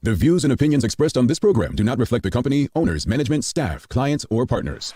The views and opinions expressed on this program do not reflect the company, owners, management, staff, clients, or partners.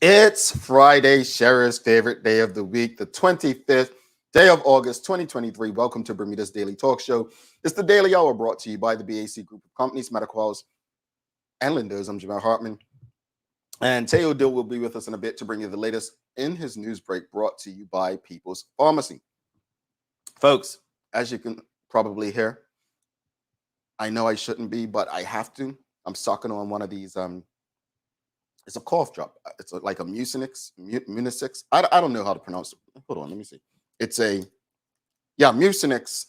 It's Friday, Cheryl's favorite day of the week, the 25th day of August, 2023. Welcome to Bermuda's Daily Talk Show. It's the Daily Hour brought to you by the BAC Group of Companies, Medical House, and Lindos. I'm Jamal Hartman. And Teo Dill will be with us in a bit to bring you the latest in his news break brought to you by People's Pharmacy. Folks, as you can probably hear, I know I shouldn't be, but I have to. I'm sucking on one of these it's a cough drop. It's like a Mucinex. I don't know how to pronounce it. Hold on, let me see. It's a Mucinex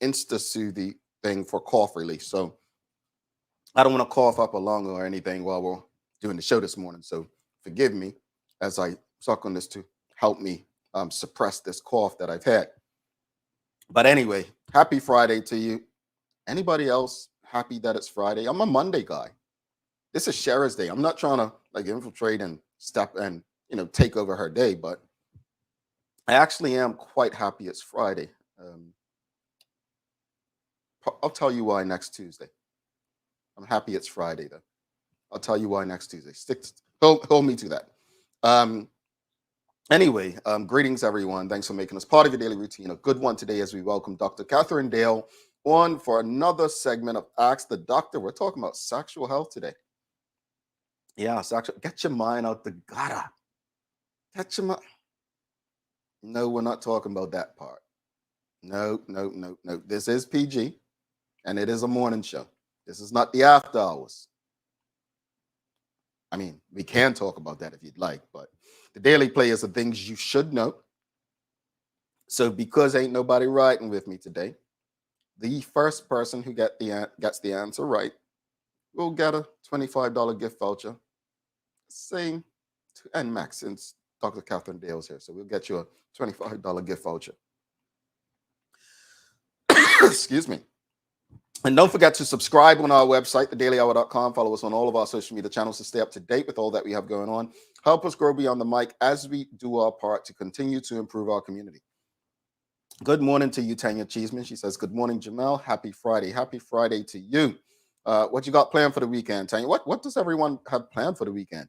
Insta-Soothe thing for cough relief. So I don't want to cough up a lung or anything while we're doing the show this morning. So forgive me as I suck on this to help me suppress this cough that I've had. But anyway, happy Friday to you. Anybody else happy that it's Friday? I'm a Monday guy. This is Cheryl's day. I'm not trying to infiltrate and step and take over her day, but I actually am quite happy it's Friday. I'll tell you why next Tuesday. I'm happy it's Friday though. I'll tell you why next Tuesday. Hold me to that. Anyway, greetings everyone. Thanks for making us part of your daily routine. A good one today as we welcome Dr. Katherine Dale on for another segment of Ask the Doctor. We're talking about sexual health today. Yeah, sexual. Get your mind out the gutter. Get your mind. No, we're not talking about that part. No. This is PG, and it is a morning show. This is not the after hours. I mean, we can talk about that if you'd like, but the daily play is the things you should know. So because ain't nobody riding with me today, the first person who gets the answer right will get a $25 gift voucher. Same to NMAC since Dr. Katherine Dale's here. So we'll get you a $25 gift voucher. Excuse me. And don't forget to subscribe on our website, thedailyhour.com. Follow us on all of our social media channels to stay up to date with all that we have going on. Help us grow beyond the mic as we do our part to continue to improve our community. Good morning to you, Tanya Cheeseman. She says, good morning, Jamel. Happy Friday. Happy Friday to you. What you got planned for the weekend, Tanya? What does everyone have planned for the weekend?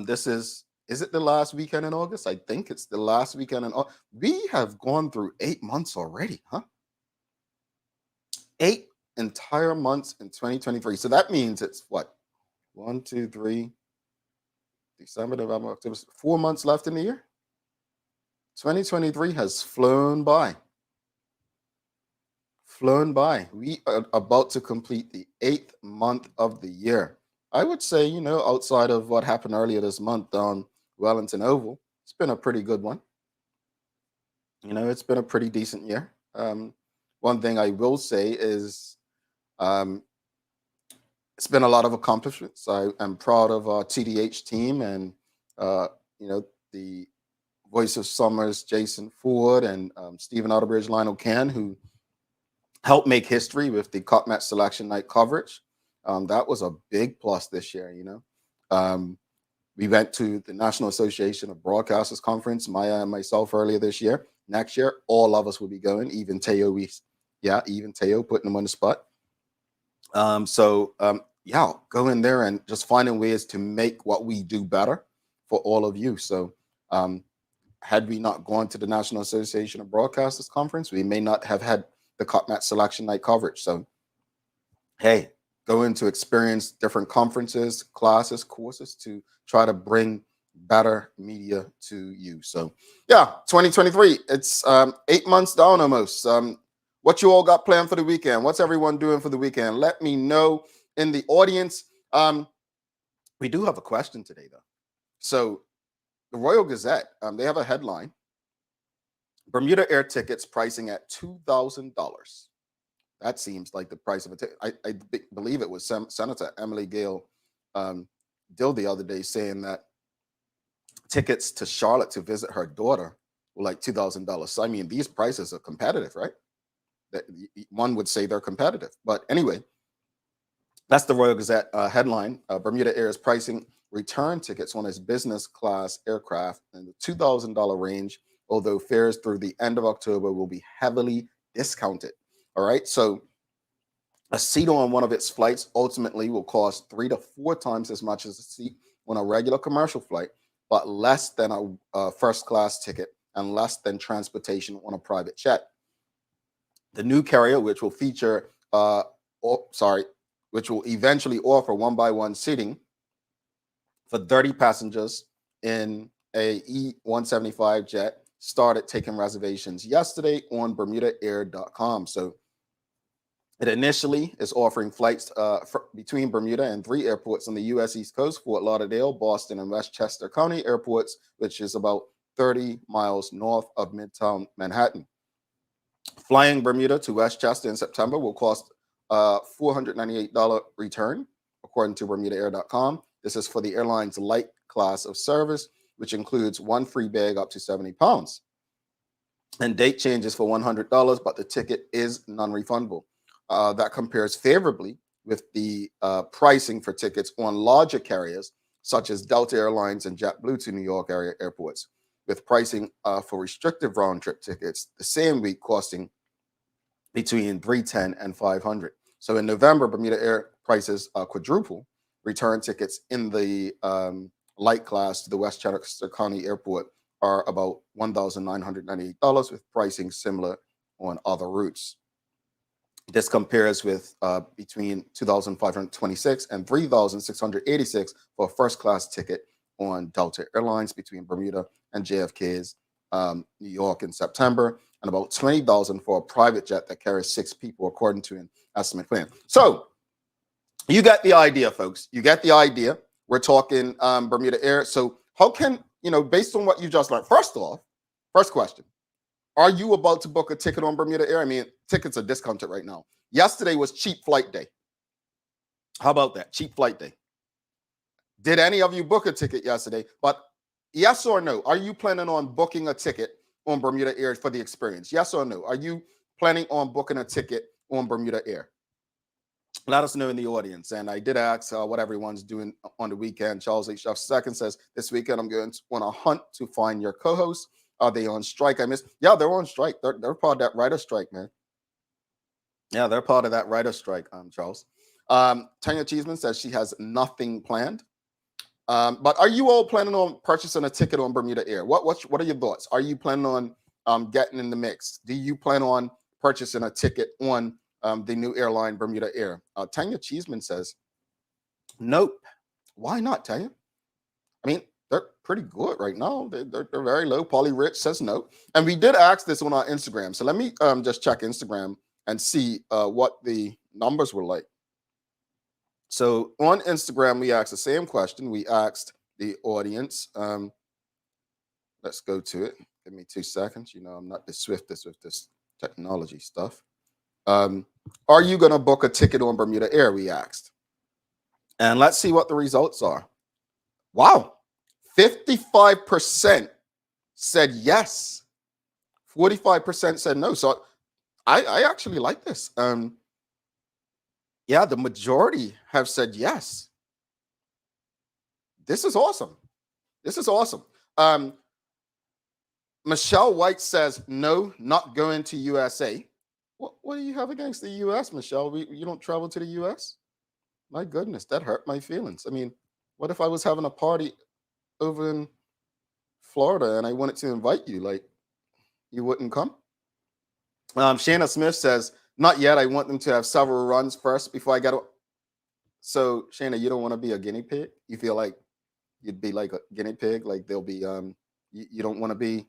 This is it the last weekend in August? I think it's the last weekend in August. We have gone through 8 months already, huh? 8 entire months in 2023. So that means it's what? 1, 2, 3, December, November, October, 4 months left in the year. 2023 has flown by. We are about to complete the 8th month of the year. I would say, outside of what happened earlier this month on Wellington Oval, it's been a pretty good one. It's been a pretty decent year. One thing I will say is it's been a lot of accomplishments. I am proud of our TDH team and, the Voice of Summers, Jason Ford, and Stephen Outerbridge, Lionel Can, who helped make history with the Cup Match Selection Night coverage. That was a big plus this year, We went to the National Association of Broadcasters Conference, Maya and myself, earlier this year. Next year, all of us will be going, even Teo. Even Teo, putting them on the spot. Go in there and just finding ways to make what we do better for all of you. So had we not gone to the National Association of Broadcasters Conference, we may not have had the Cup Match Selection Night coverage. So hey, going to experience different conferences, classes, courses to try to bring better media to you. So, yeah, 2023, it's 8 months down almost. What you all got planned for the weekend? What's everyone doing for the weekend? Let me know in the audience. We do have a question today, though. So, the Royal Gazette, they have a headline: Bermuda Air tickets pricing at $2,000. That seems like the price of a ticket. I believe it was Senator Emily Gale Dill the other day saying that tickets to Charlotte to visit her daughter were like $2,000. So I mean, these prices are competitive, right? That one would say they're competitive. But anyway, that's the Royal Gazette headline. Bermuda Air is pricing return tickets on its business class aircraft in the $2,000 range, although fares through the end of October will be heavily discounted. All right. So a seat on one of its flights ultimately will cost 3 to 4 times as much as a seat on a regular commercial flight, but less than a first class ticket and less than transportation on a private jet. The new carrier, which will which will eventually offer one-by-one seating for 30 passengers in a E-175 jet, started taking reservations yesterday on BermudaAir.com. So it initially is offering flights between Bermuda and 3 airports on the U.S. East Coast: Fort Lauderdale, Boston, and Westchester County airports, which is about 30 miles north of Midtown Manhattan. Flying Bermuda to Westchester in September will cost $498 return, according to BermudaAir.com. This is for the airline's light class of service, which includes one free bag up to 70 pounds. And date changes for $100, but the ticket is non-refundable. That compares favorably with the pricing for tickets on larger carriers, such as Delta Airlines and JetBlue to New York area airports, with pricing for restrictive round-trip tickets the same week costing between $310 and $500. So in November, Bermuda Air prices quadruple. Return tickets in the light class to the Westchester County Airport are about $1,998, with pricing similar on other routes. This compares with between $2,526 and $3,686 for a first class ticket on Delta Airlines between Bermuda and JFK's New York in September, and about $20,000 for a private jet that carries 6 people, according to an estimate plan. So you get the idea, folks. You get the idea. We're talking Bermuda Air. So how can, based on what you just learned, first off, first question: are you about to book a ticket on Bermuda Air? I mean, tickets are discounted right now. Yesterday was cheap flight day. How about that? Cheap flight day. Did any of you book a ticket yesterday? But yes or no, are you planning on booking a ticket on Bermuda Air for the experience? Yes or no? Are you planning on booking a ticket on Bermuda Air? Let us know in the audience. And I did ask what everyone's doing on the weekend. Charles H. Chef II says, this weekend I'm going on a hunt to find your co-hosts. Are they on strike? I missed. Yeah, they're on strike. They're part of that writer strike, man. Yeah, they're part of that writer strike, Charles. Tanya Cheeseman says she has nothing planned. But are you all planning on purchasing a ticket on Bermuda Air? What are your thoughts? Are you planning on getting in the mix? Do you plan on purchasing a ticket on the new airline Bermuda Air? Tanya Cheeseman says, nope. Why not, Tanya? I mean, they're pretty good right now. They're very low. Polly Rich says no. And we did ask this on our Instagram. So let me just check Instagram and see what the numbers were like. So on Instagram, we asked the same question. We asked the audience. Let's go to it. Give me 2 seconds. I'm not the swiftest with this technology stuff. Are you going to book a ticket on Bermuda Air? We asked. And let's see what the results are. Wow. 55% said yes. 45% said no. So I actually like this. Yeah, the majority have said yes. This is awesome. This is awesome. Michelle White says, no, not going to USA. What do you have against the US, Michelle? You don't travel to the US? My goodness, that hurt my feelings. I mean, what if I was having a party over in Florida and I wanted to invite you? Like, you wouldn't come? Shanna Smith says, Not yet. I want them to have several runs first before I get. So Shayna, you don't want to be a guinea pig? You feel like you'd be like a guinea pig? Like they'll be you don't want to be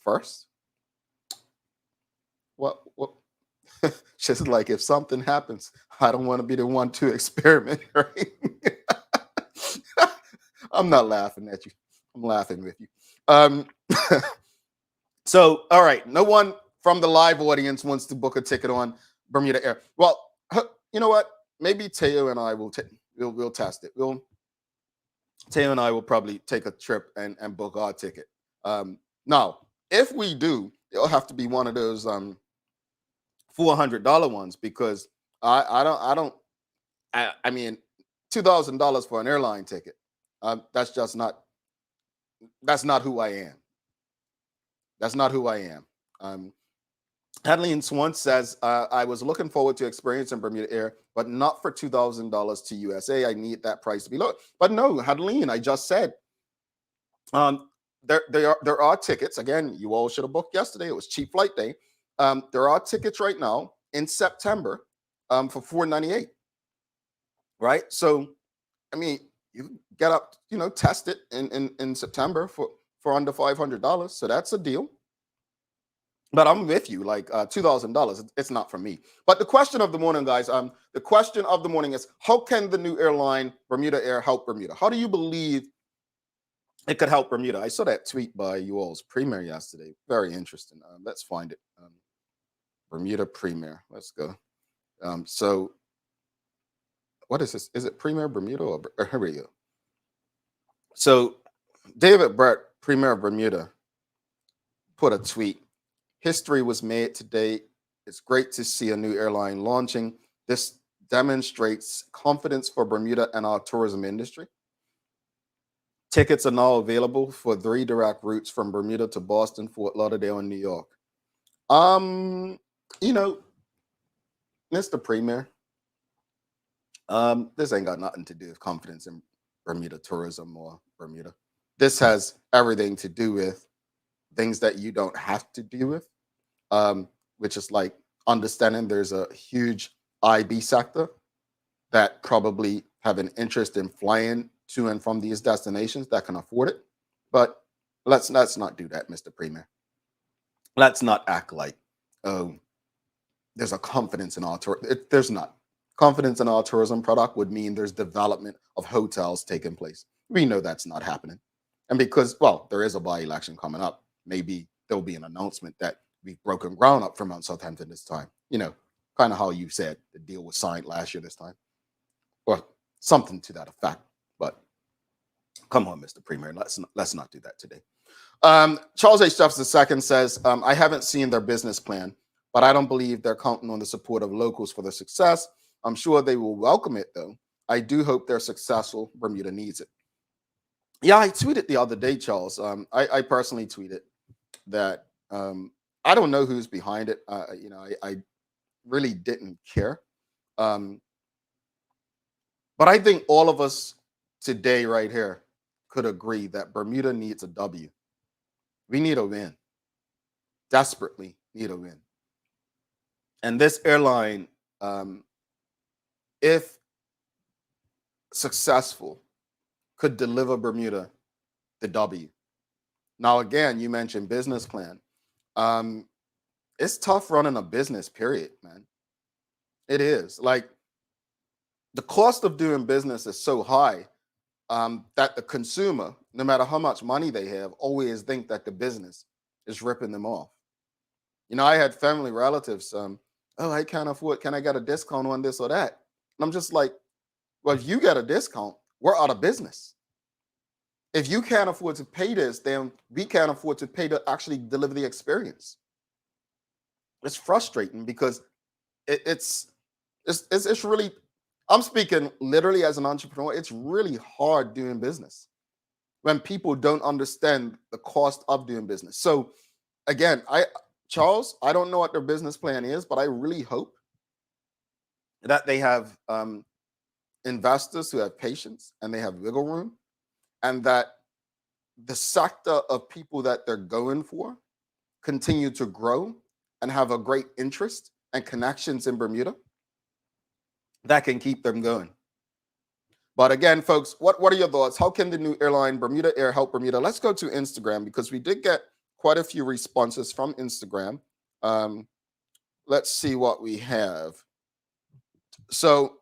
first? What just like if something happens, I don't want to be the one to experiment, right? I'm not laughing at you. I'm laughing with you. Um so all right, no one from the live audience wants to book a ticket on Bermuda Air. Well, you know what? Maybe Teo and I will we'll test it. Teo and I will probably take a trip and book our ticket. Now, if we do, it'll have to be one of those $400 ones because I mean $2,000 for an airline ticket. That's just not that's not who I am. That's not who I am. Kathleen Swan says, I was looking forward to experiencing Bermuda Air, but not for $2,000 to USA. I need that price to be low. But no, Kathleen, I just said, there are tickets. Again, you all should have booked yesterday. It was cheap flight day. There are tickets right now in September for $498. Right. So, I mean, you get up, test it in September for under $500. So that's a deal. But I'm with you, like $2,000. It's not for me. But the question of the morning, guys, the question of the morning is, how can the new airline Bermuda Air help Bermuda? How do you believe it could help Bermuda? I saw that tweet by you all's premier yesterday. Very interesting. Let's find it. Bermuda Premier. Let's go. So what is this? Is it Premier Bermuda or here we go? So David Brett, Premier of Bermuda, put a tweet. History was made today. It's great to see a new airline launching. This demonstrates confidence for Bermuda and our tourism industry. Tickets are now available for 3 direct routes from Bermuda to Boston, Fort Lauderdale, and New York. Mr. Premier, this ain't got nothing to do with confidence in Bermuda tourism or Bermuda. This has everything to do with things that you don't have to deal with, which is like understanding there's a huge IB sector that probably have an interest in flying to and from these destinations that can afford it. But let's not do that, Mr. Premier. Let's not act like, oh, there's a confidence in our there's not. Confidence in our tourism product would mean there's development of hotels taking place. We know that's not happening. And because, well, there is a by-election coming up, maybe there'll be an announcement that we've broken ground up for Mount Southampton this time. Kind of how you said the deal was signed last year this time. Or something to that effect. But come on, Mr. Premier, let's not do that today. Charles H. Jefferson II says, I haven't seen their business plan, but I don't believe they're counting on the support of locals for their success. I'm sure they will welcome it, though. I do hope they're successful. Bermuda needs it. Yeah, I tweeted the other day, Charles. I personally tweeted that I don't know who's behind it. I really didn't care. But I think all of us today right here could agree that Bermuda needs a W. We need a win. Desperately need a win. And this airline, if successful, could deliver Bermuda the W. Now, again, you mentioned business plan. It's tough running a business, period, man. It is. Like, the cost of doing business is so high that the consumer, no matter how much money they have, always think that the business is ripping them off. I had family relatives, oh, I can't afford, can I get a discount on this or that? And I'm just like, well, if you get a discount, we're out of business. If you can't afford to pay this, then we can't afford to pay to actually deliver the experience. It's frustrating because it's really, I'm speaking literally as an entrepreneur, it's really hard doing business when people don't understand the cost of doing business. So again, Charles, I don't know what their business plan is, but I really hope that they have investors who have patience and they have wiggle room, and that the sector of people that they're going for continue to grow and have a great interest and connections in Bermuda that can keep them going. But again, folks, what are your thoughts? How can the new airline Bermuda Air help Bermuda? Let's go to Instagram because we did get quite a few responses from Instagram. Let's see what we have. So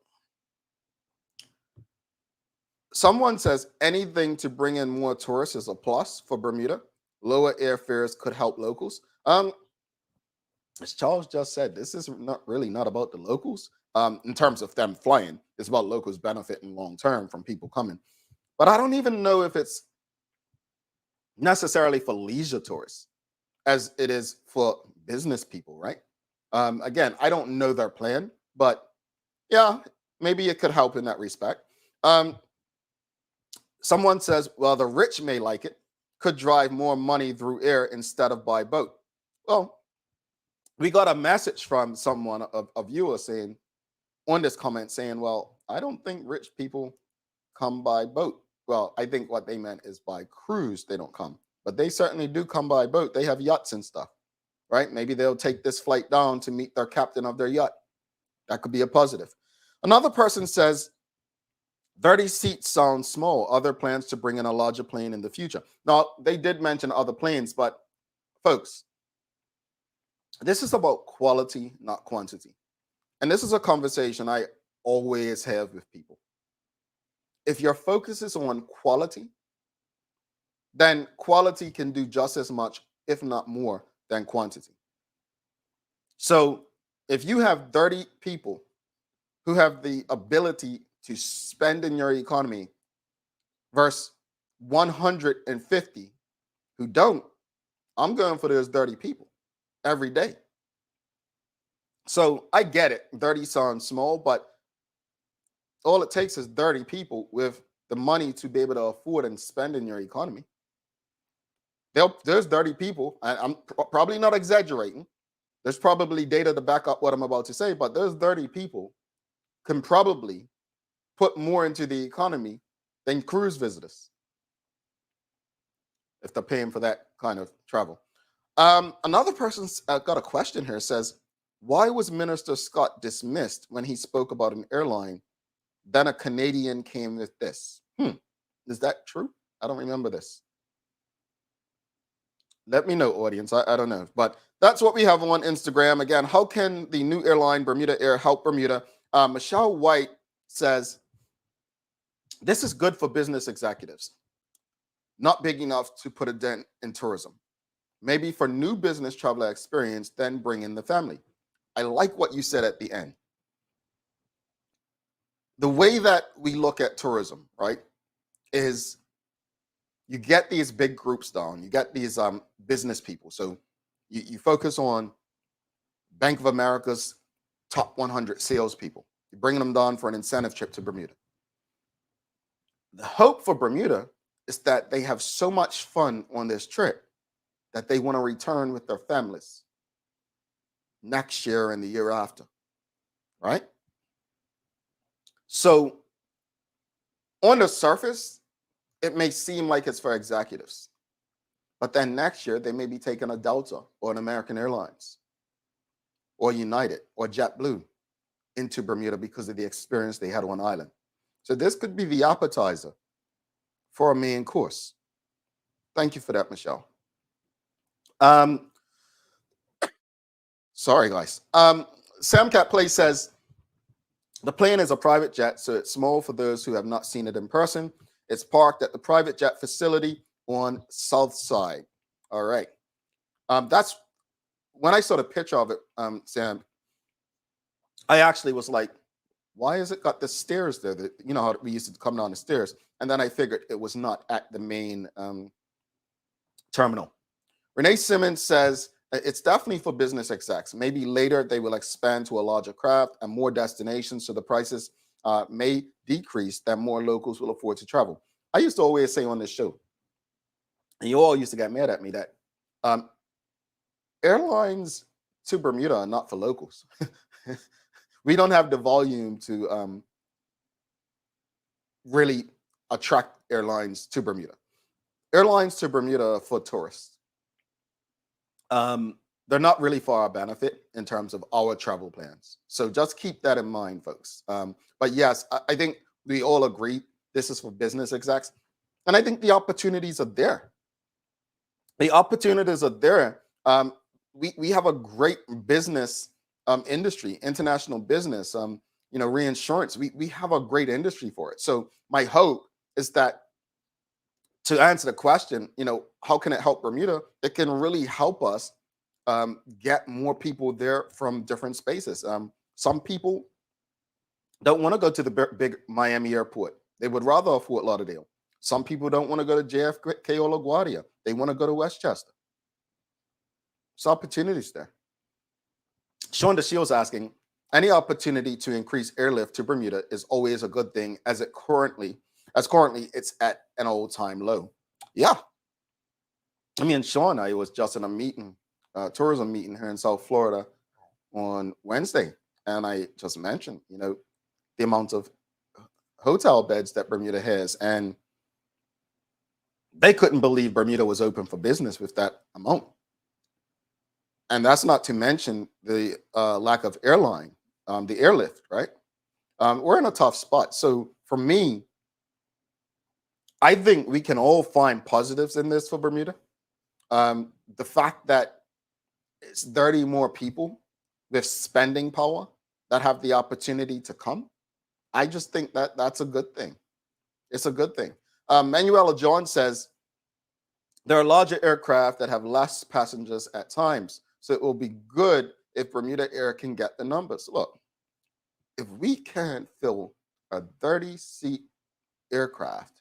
someone says anything to bring in more tourists is a plus for Bermuda. Lower airfares could help locals. As Charles just said, this is not about the locals in terms of them flying. It's about locals benefiting long term from people coming. But I don't even know if it's necessarily for leisure tourists as it is for business people, right? Again, I don't know their plan, but yeah, maybe it could help in that respect. Someone says, well, the rich may like it, could drive more money through air instead of by boat. Well, we got a message from someone, a viewer saying on this comment saying, well, I don't think rich people come by boat. Well, I think what they meant is by cruise, they don't come, but they certainly do come by boat. They have yachts and stuff, right? Maybe they'll take this flight down to meet their captain of their yacht. That could be a positive. Another person says, 30 seats sounds small. Other plans to bring in a larger plane in the future. Now, they did mention other planes, but folks, this is about quality, not quantity. And this is a conversation I always have with people. If your focus is on quality, then quality can do just as much, if not more, than quantity. So if you have 30 people who have the ability to spend in your economy versus 150 who don't, I'm going for those 30 people every day. So I get it. 30 sounds small, but all it takes is 30 people with the money to be able to afford and spend in your economy. There's 30 people, and I'm probably not exaggerating. There's probably data to back up what I'm about to say, but there's 30 people can probably put more into the economy than cruise visitors if they're paying for that kind of travel. Another person's got a question here. Says, why was Minister Scott dismissed when he spoke about an airline? Then a Canadian came with this. Is that true? I don't remember this. Let me know, audience. I don't know. But that's what we have on Instagram. Again, how can the new airline Bermuda Air help Bermuda? Michelle White says, this is good for business executives. Not big enough to put a dent in tourism. Maybe for new business traveler experience, then bring in the family. I like what you said at the end. The way that we look at tourism, right, is you get these big groups down. You get these business people. So you focus on Bank of America's top 100 salespeople. You're bringing them down for an incentive trip to Bermuda. The hope for Bermuda is that they have so much fun on this trip that they want to return with their families next year and the year after, right? So on the surface, it may seem like it's for executives, but then next year they may be taking a Delta or an American Airlines or United or JetBlue into Bermuda because of the experience they had on island. So this could be the appetizer for a main course. Thank you for that, Michelle. Sorry, guys. Samcat Play says, the plane is a private jet, so it's small for those who have not seen it in person. It's parked at the private jet facility on South Side. All right. That's when I saw the picture of it, Sam, I actually was like, why has it got the stairs there? That, you know how we used to come down the stairs. And then I figured it was not at the main terminal. Renee Simmons says, it's definitely for business execs. Maybe later they will expand to a larger craft and more destinations, so the prices may decrease, that more locals will afford to travel. I used to always say on this show, and you all used to get mad at me, that airlines to Bermuda are not for locals. We don't have the volume to really attract airlines to Bermuda. Airlines to Bermuda are for tourists. The they're not really for our benefit in terms of our travel plans. So just keep that in mind, folks. But yes, I think we all agree this is for business execs. And I think the opportunities are there. The opportunities are there. We have a great business industry, international business, reinsurance. We have a great industry for it. So my hope is that, to answer the question, how can it help Bermuda? It can really help us get more people there from different spaces. Some people don't want to go to the big Miami airport. They would rather Fort Lauderdale. Some people don't want to go to JFK or LaGuardia. They want to go to Westchester. There's opportunities there. Sean DeShields asking, any opportunity to increase airlift to Bermuda is always a good thing, as currently it's at an all-time low. Yeah. I mean, Sean, I was just in a meeting, tourism meeting here in South Florida on Wednesday, and I just mentioned, the amount of hotel beds that Bermuda has, and they couldn't believe Bermuda was open for business with that amount. And that's not to mention the lack of the airlift, right? We're in a tough spot. So for me, I think we can all find positives in this for Bermuda. The fact that it's 30 more people with spending power that have the opportunity to come, I just think that that's a good thing. It's a good thing. Manuela John says, there are larger aircraft that have less passengers at times, so it will be good if Bermuda Air can get the numbers. Look, if we can't fill a 30-seat aircraft,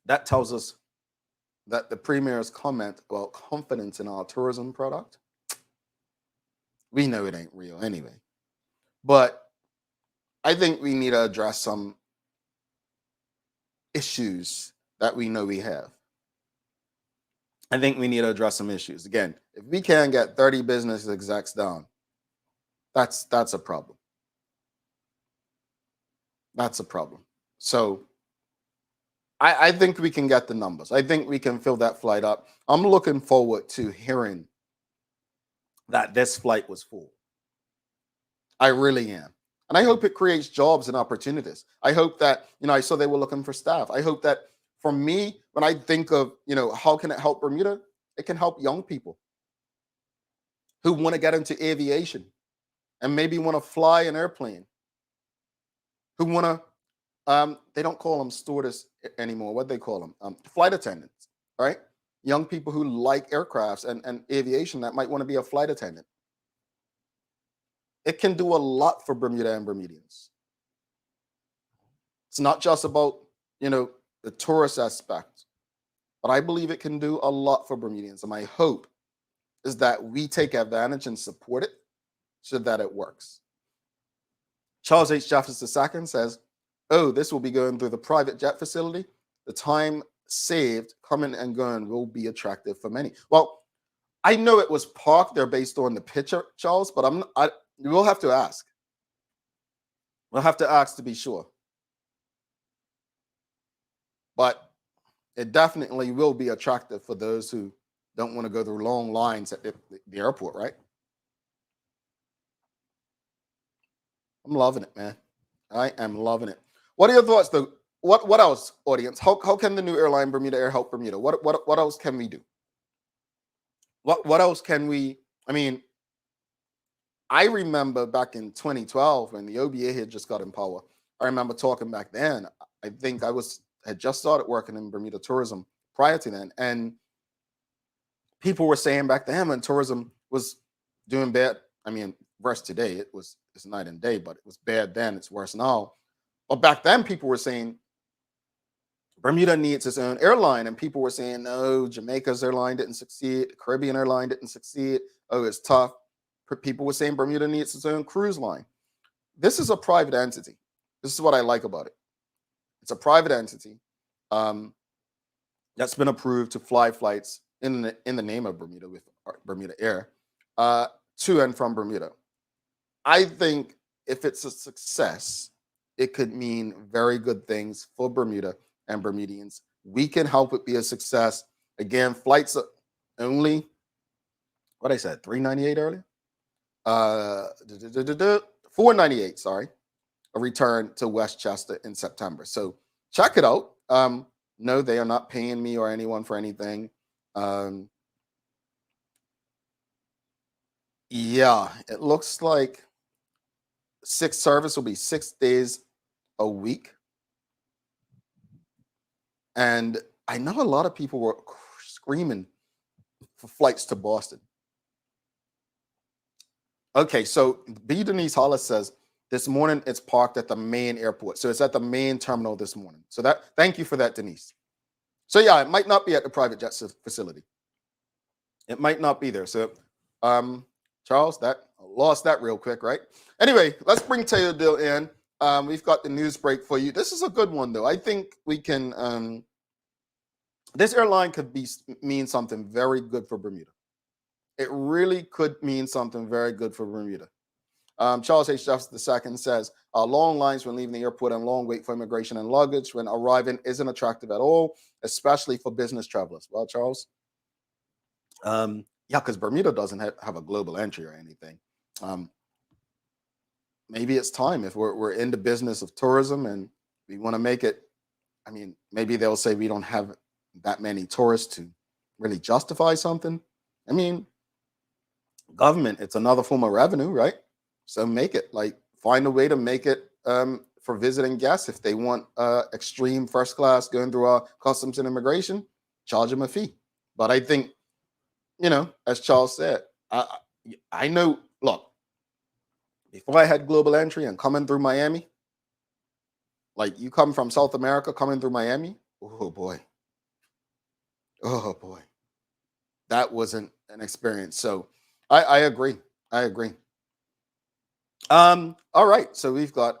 that tells us that the Premier's comment about confidence in our tourism product, we know it ain't real anyway. But I think we need to address some issues that we know we have. I think we need to address some issues. Again, if we can't get 30 business execs down, that's a problem. That's a problem. So I think we can get the numbers. I think we can fill that flight up. I'm looking forward to hearing that this flight was full. I really am. And I hope it creates jobs and opportunities. I hope that, I saw they were looking for staff. I hope that, for me, when I think of, how can it help Bermuda? It can help young people who want to get into aviation and maybe want to fly an airplane, who want to, they don't call them stewardess anymore. What they call them? Flight attendants, right? Young people who like aircrafts and aviation that might want to be a flight attendant. It can do a lot for Bermuda and Bermudians. It's not just about, the tourist aspect, but I believe it can do a lot for Bermudians. And my hope is that we take advantage and support it so that it works. Charles H. Jefferson II says, oh, this will be going through the private jet facility. The time saved coming and going will be attractive for many. Well, I know it was parked there based on the picture, Charles, but we'll have to ask. We'll have to ask to be sure. But it definitely will be attractive for those who don't want to go through long lines at the airport, right? I'm loving it, man. I am loving it. What are your thoughts, though? What else, audience? How can the new airline Bermuda Air help Bermuda? What else can we do? What else can we? I mean, I remember back in 2012 when the OBA had just got in power. I remember talking back then. I think I had just started working in Bermuda tourism prior to then, and people were saying back then when tourism was doing bad. I mean, versus today, it's night and day, but it was bad then. It's worse now. But back then, people were saying Bermuda needs its own airline, and people were saying, no, Jamaica's airline didn't succeed, the Caribbean airline didn't succeed. Oh, it's tough. People were saying Bermuda needs its own cruise line. This is a private entity. This is what I like about it. It's a private entity that's been approved to fly flights in the name of Bermuda with Bermuda Air to and from Bermuda. I think if it's a success, it could mean very good things for Bermuda and Bermudians. We can help it be a success. Again, flights are only what I said, 398 earlier. 498. Sorry, a return to Westchester in September. So check it out. No, they are not paying me or anyone for anything. Yeah, it looks like service will be 6 days a week. And I know a lot of people were screaming for flights to Boston. Okay, so B. Denise Hollis says this morning it's parked at the main airport. So it's at the main terminal this morning. So thank you for that, Denise. So yeah, it might not be at the private jet facility. It might not be there. So Charles, lost that real quick, right? Anyway, let's bring Taylor Dill in. We've got the news break for you. This is a good one, though. I think we can. This airline could mean something very good for Bermuda. It really could mean something very good for Bermuda. Charles H. Jefferson II says, long lines when leaving the airport and long wait for immigration and luggage when arriving isn't attractive at all, especially for business travelers. Well, Charles, yeah, because Bermuda doesn't have a global entry or anything. Maybe it's time if we're in the business of tourism and we want to make it. I mean, maybe they'll say we don't have that many tourists to really justify something. I mean, government, it's another form of revenue, right? So make it, find a way to make it for visiting guests. If they want extreme first class going through our customs and immigration, charge them a fee. But I think, as Charles said, I know, look, before I had global entry and coming through Miami, you come from South America coming through Miami, oh boy, that wasn't an experience. So I agree. All right, so we've got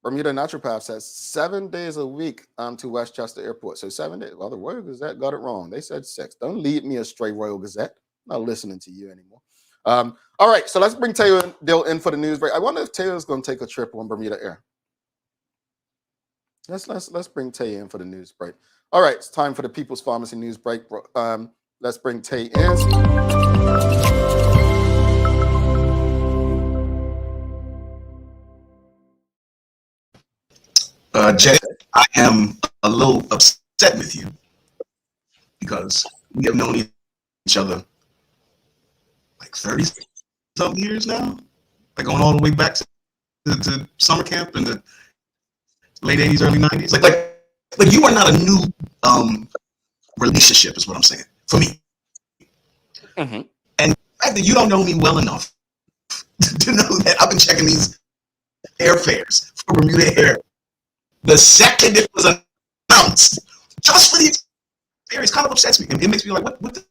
Bermuda Naturopath says 7 days a week to Westchester Airport. So 7 days. Well, the Royal Gazette got it wrong. They said 6. Don't lead me astray, Royal Gazette. I'm not listening to you anymore. All right, so let's bring Taylor Dill in for the news break. I wonder if Taylor's going to take a trip on Bermuda Air. Let's bring Tay in for the news break. All right, it's time for the People's Pharmacy news break. Let's bring Tay in. Jay, I am a little upset with you because we have known each other 30-something years now, going all the way back to summer camp in the late 80s, early 90s. Like you are not a new relationship, is what I'm saying, for me. Mm-hmm. And the fact that you don't know me well enough to know that I've been checking these airfares for Bermuda Air the second it was announced, just for the experience, kind of upsets me. It makes me what did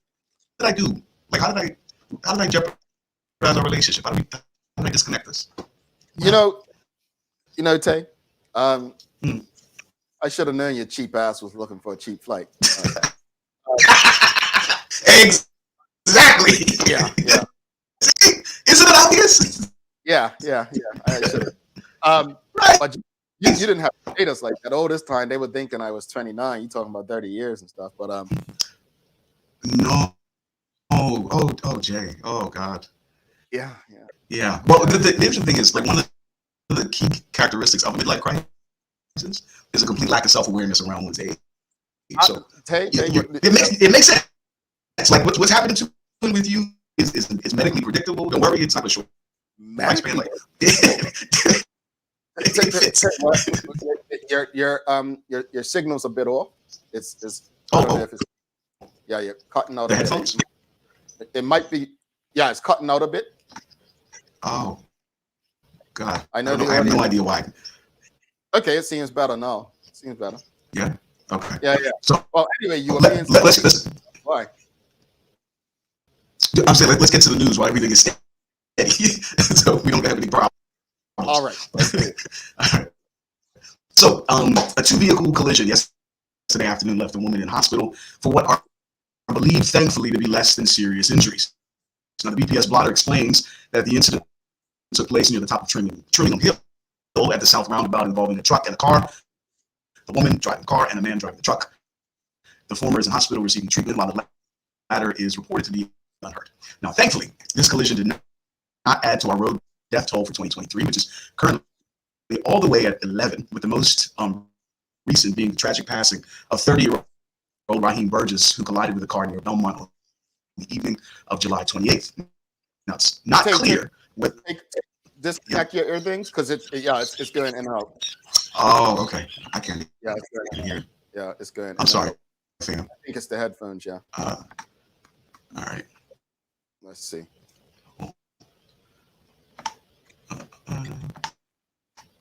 I do? How did I jeopardize our relationship? How did I disconnect this? You know, Tay, I should have known your cheap ass was looking for a cheap flight. Exactly. Yeah. Isn't it obvious? Yeah. I should have. Right. But you didn't have to date us like that. Oh, this time they were thinking I was 29. You talking about 30 years and stuff, but no. Oh, Jay. Oh, God. Yeah. Well, the interesting thing is, one of the key characteristics of a midlife crisis is a complete lack of self-awareness around one's age. So it makes sense. It's what's happening with you is medically predictable. Don't worry, it's not a short lifespan. Your signal's a bit off. It's you're cutting out the a headphones. Bit. It might be it's cutting out a bit. Oh God, I know. I have no idea why. Okay, it seems better now. It seems better. Yeah. Okay. Yeah. So anyway, you were being let's why? I'm saying let's get to the news while everything is steady, so we don't have any problems. All right. So, a 2-vehicle collision yesterday afternoon left a woman in hospital for what are believed, thankfully, to be less than serious injuries. Now, the BPS blotter explains that the incident took place near the top of Tringham Hill at the south roundabout involving a truck and a car. The woman driving the car and a man driving the truck. The former is in hospital receiving treatment, while the latter is reported to be unhurt. Now, thankfully, this collision did not add to our road death toll for 2023, which is currently all the way at 11, with the most recent being the tragic passing of 30-year-old Raheem Burgess, who collided with a car near Belmont on the evening of July 28th. Now, it's not clear with disconnect your ear things because it's going in and out. Oh, okay. I can't hear. Yeah, it's going. I'm sorry, fam. I think it's the headphones. Yeah. All right. Let's see.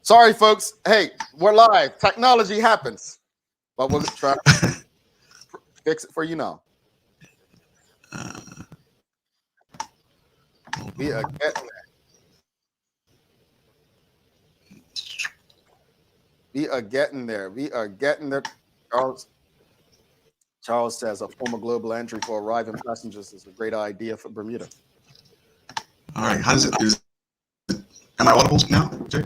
Sorry, folks. Hey, we're live. Technology happens, but we'll try to fix it for you now. We are getting there. We are getting there. We are getting there. Charles says a former global entry for arriving passengers is a great idea for Bermuda. All right. How does it? Am I audible now, Jay?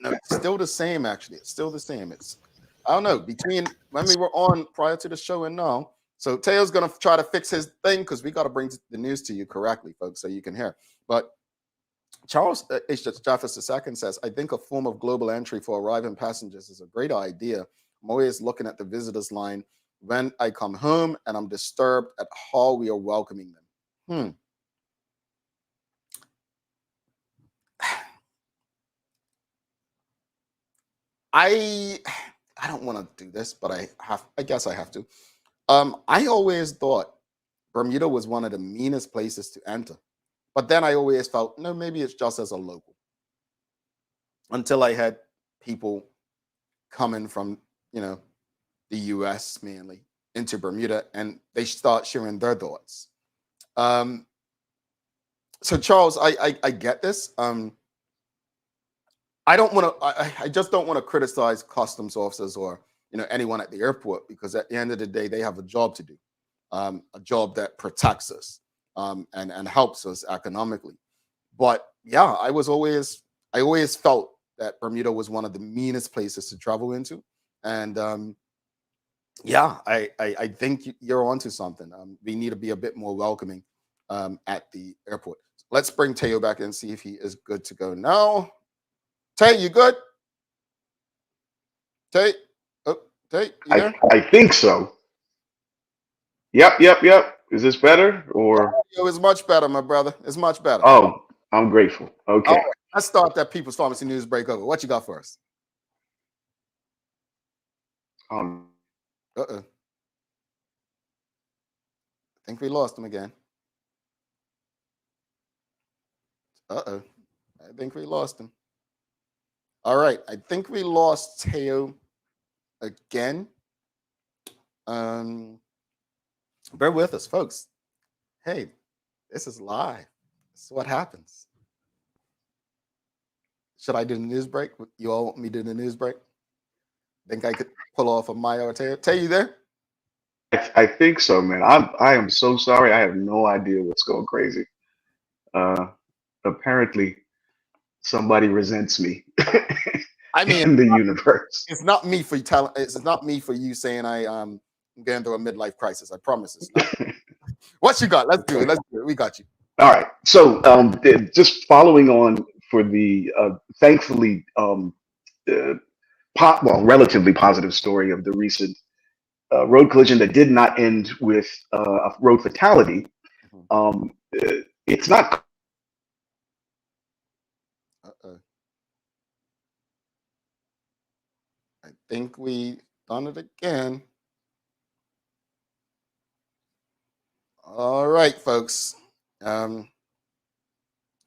No, it's still the same. Actually, it's still the same. I don't know, between when we were on prior to the show and now. So Teo's gonna try to fix his thing because we got to bring the news to you correctly, folks, so you can hear. But Charles H. Jeffers II says, I think a form of global entry for arriving passengers is a great idea. I'm always looking at the visitors line when I come home, and I'm disturbed at how we are welcoming them. I don't want to do this, but I guess I have to. I always thought Bermuda was one of the meanest places to enter. But then I always felt, no, maybe it's just as a local. Until I had people coming from, the US mainly into Bermuda, and they start sharing their thoughts. So Charles, I get this. I don't want to. I just don't want to criticize customs officers or anyone at the airport, because at the end of the day, they have a job to do, a job that protects us and helps us economically. But yeah, I always felt that Bermuda was one of the meanest places to travel into, and yeah, I think you're onto something. We need to be a bit more welcoming at the airport. Let's bring Teo back and see if he is good to go now. Tay, you good? Tay, you there? I think so. Yep. Is this better or? It was much better, my brother. It's much better. Oh, I'm grateful. Okay. All right, let's start that People's Pharmacy News break over. What you got for us? I think we lost him again. I think we lost him. All right, I think we lost Teo again. Bear with us, folks. Hey, this is live. This is what happens. Should I do the news break? You all want me to do the news break? Think I could pull off a Maya or Teo? Teo, you there? I think so, man. I am so sorry. I have no idea what's going crazy. Apparently, somebody resents me. I mean, in the universe. It's not me for you telling. It's not me for you saying I'm going through a midlife crisis. I promise it's not. What you got? Let's do it. We got you. All right. So just following on for the thankfully relatively positive story of the recent road collision that did not end with a road fatality. It's not. I think we done it again. All right, folks. You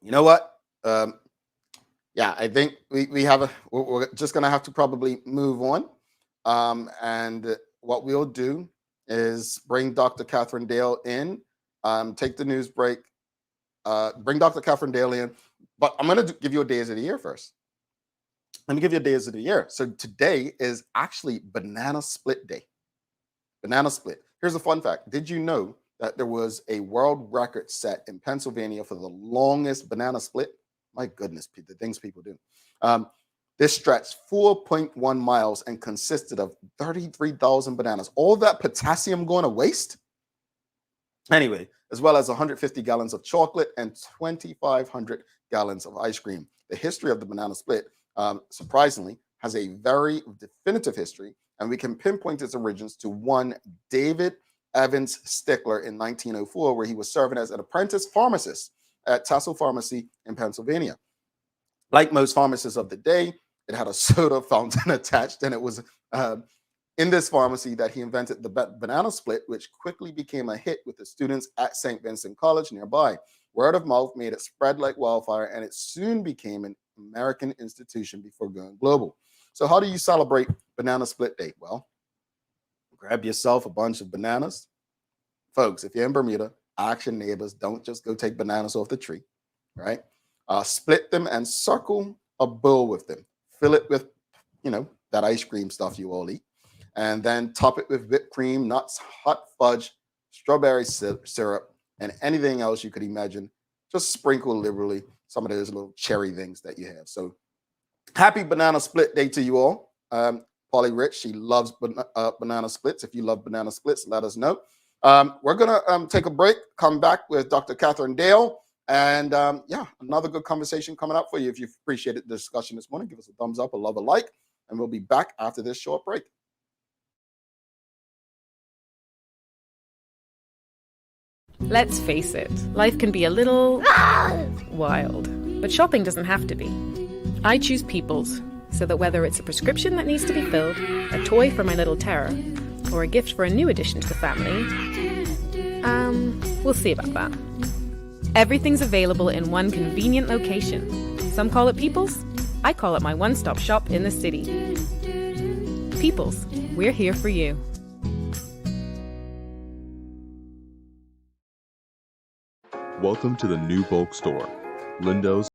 know what? Yeah, I think we're just gonna have to probably move on. And what we'll do is bring Dr. Katherine Dale in, take the news break, bring Dr. Katherine Dale in. But I'm gonna give you a days of the year first. Let me give you a days of the year. So today is actually Banana Split Day. Banana Split. Here's a fun fact. Did you know that there was a world record set in Pennsylvania for the longest banana split? My goodness, the things people do. This stretched 4.1 miles and consisted of 33,000 bananas. All that potassium going to waste? Anyway, as well as 150 gallons of chocolate and 2,500 gallons of ice cream. The history of the banana split, surprisingly, has a very definitive history, and we can pinpoint its origins to one David Evans Stickler in 1904, where he was serving as an apprentice pharmacist at Tassel Pharmacy in Pennsylvania. Like most pharmacists of the day, it had a soda fountain attached, and it was in this pharmacy that he invented the banana split, which quickly became a hit with the students at St. Vincent College nearby. Word of mouth made it spread like wildfire, and it soon became an American institution before going global. So how do you celebrate Banana Split Day? Well, grab yourself a bunch of bananas. Folks, if you're in Bermuda, ask your neighbors, don't just go take bananas off the tree, right? Split them and circle a bowl with them. Fill it with, that ice cream stuff you all eat. And then top it with whipped cream, nuts, hot fudge, strawberry syrup, and anything else you could imagine. Just sprinkle liberally some of those little cherry things that you have. So happy Banana Split Day to you all. Polly Rich, she loves banana splits. If you love banana splits, let us know. We're going to take a break, come back with Dr. Katherine Dale. And another good conversation coming up for you. If you've appreciated the discussion this morning, give us a thumbs up, a love, a like, and we'll be back after this short break. Let's face it, life can be a little wild, but shopping doesn't have to be. I choose People's, so that whether it's a prescription that needs to be filled, a toy for my little terror, or a gift for a new addition to the family, we'll see about that. Everything's available in one convenient location. Some call it People's, I call it my one-stop shop in the city. People's, we're here for you. Welcome to the new bulk store, Lindo's.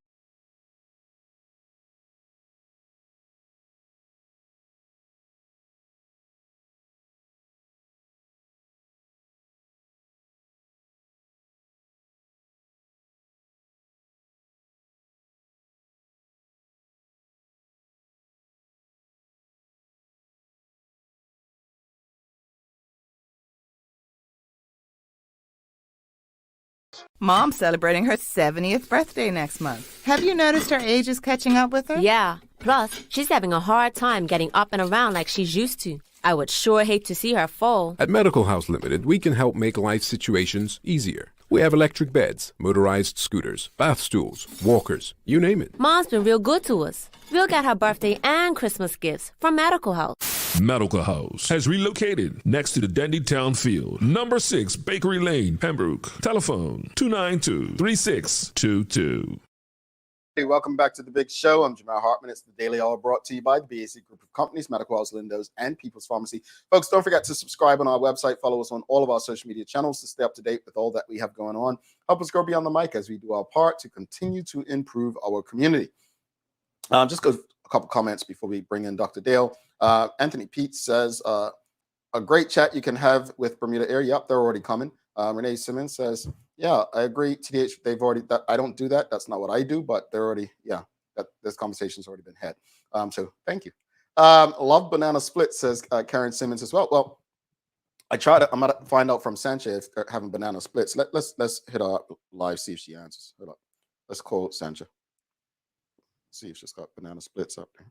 Mom's celebrating her 70th birthday next month. Have you noticed her age is catching up with her? Yeah. Plus, she's having a hard time getting up and around like she's used to. I would sure hate to see her fall. At Medical House Limited, we can help make life situations easier. We have electric beds, motorized scooters, bath stools, walkers, you name it. Mom's been real good to us. We'll get her birthday and Christmas gifts from Medical House. Medical House has relocated next to the Dandytown Field, number 6 Bakery Lane, Pembroke. Telephone 292-3622. Hey, welcome back to the big show. I'm Jamal Hartman. It's the Daily Hour brought to you by the BAC Group of Companies, Medical House, Lindo's, and People's Pharmacy. Folks, don't forget to subscribe on our website. Follow us on all of our social media channels to stay up to date with all that we have going on. Help us grow beyond the mic as we do our part to continue to improve our community. Just go a couple comments before we bring in Dr. Dale. Anthony Pete says, a great chat you can have with Bermuda Air. Yep, they're already coming. Renee Simmons says, yeah, I agree. TDH, they've already, I don't do that. That's not what I do, but they're already, this conversation's already been had. So thank you. Love banana split, says Karen Simmons as well. Well, I'm going to find out from Sancha if they're having banana splits. Let's hit her live, see if she answers. Hold up. Let's call Sancha. See if she's got banana splits up there.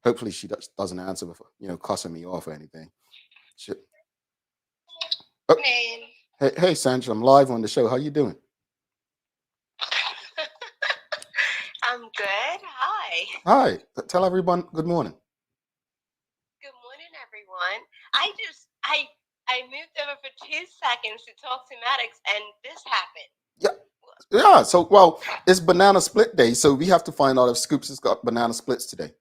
Hopefully she doesn't answer before, cussing me off or anything. Oh. Hey, Sandra, I'm live on the show. How you doing? I'm good. Hi. Hi. Tell everyone good morning. Good morning, everyone. I moved over for 2 seconds to talk to Maddox, and this happened. Yeah. So, well, it's Banana Split Day, so we have to find out if Scoops has got banana splits today.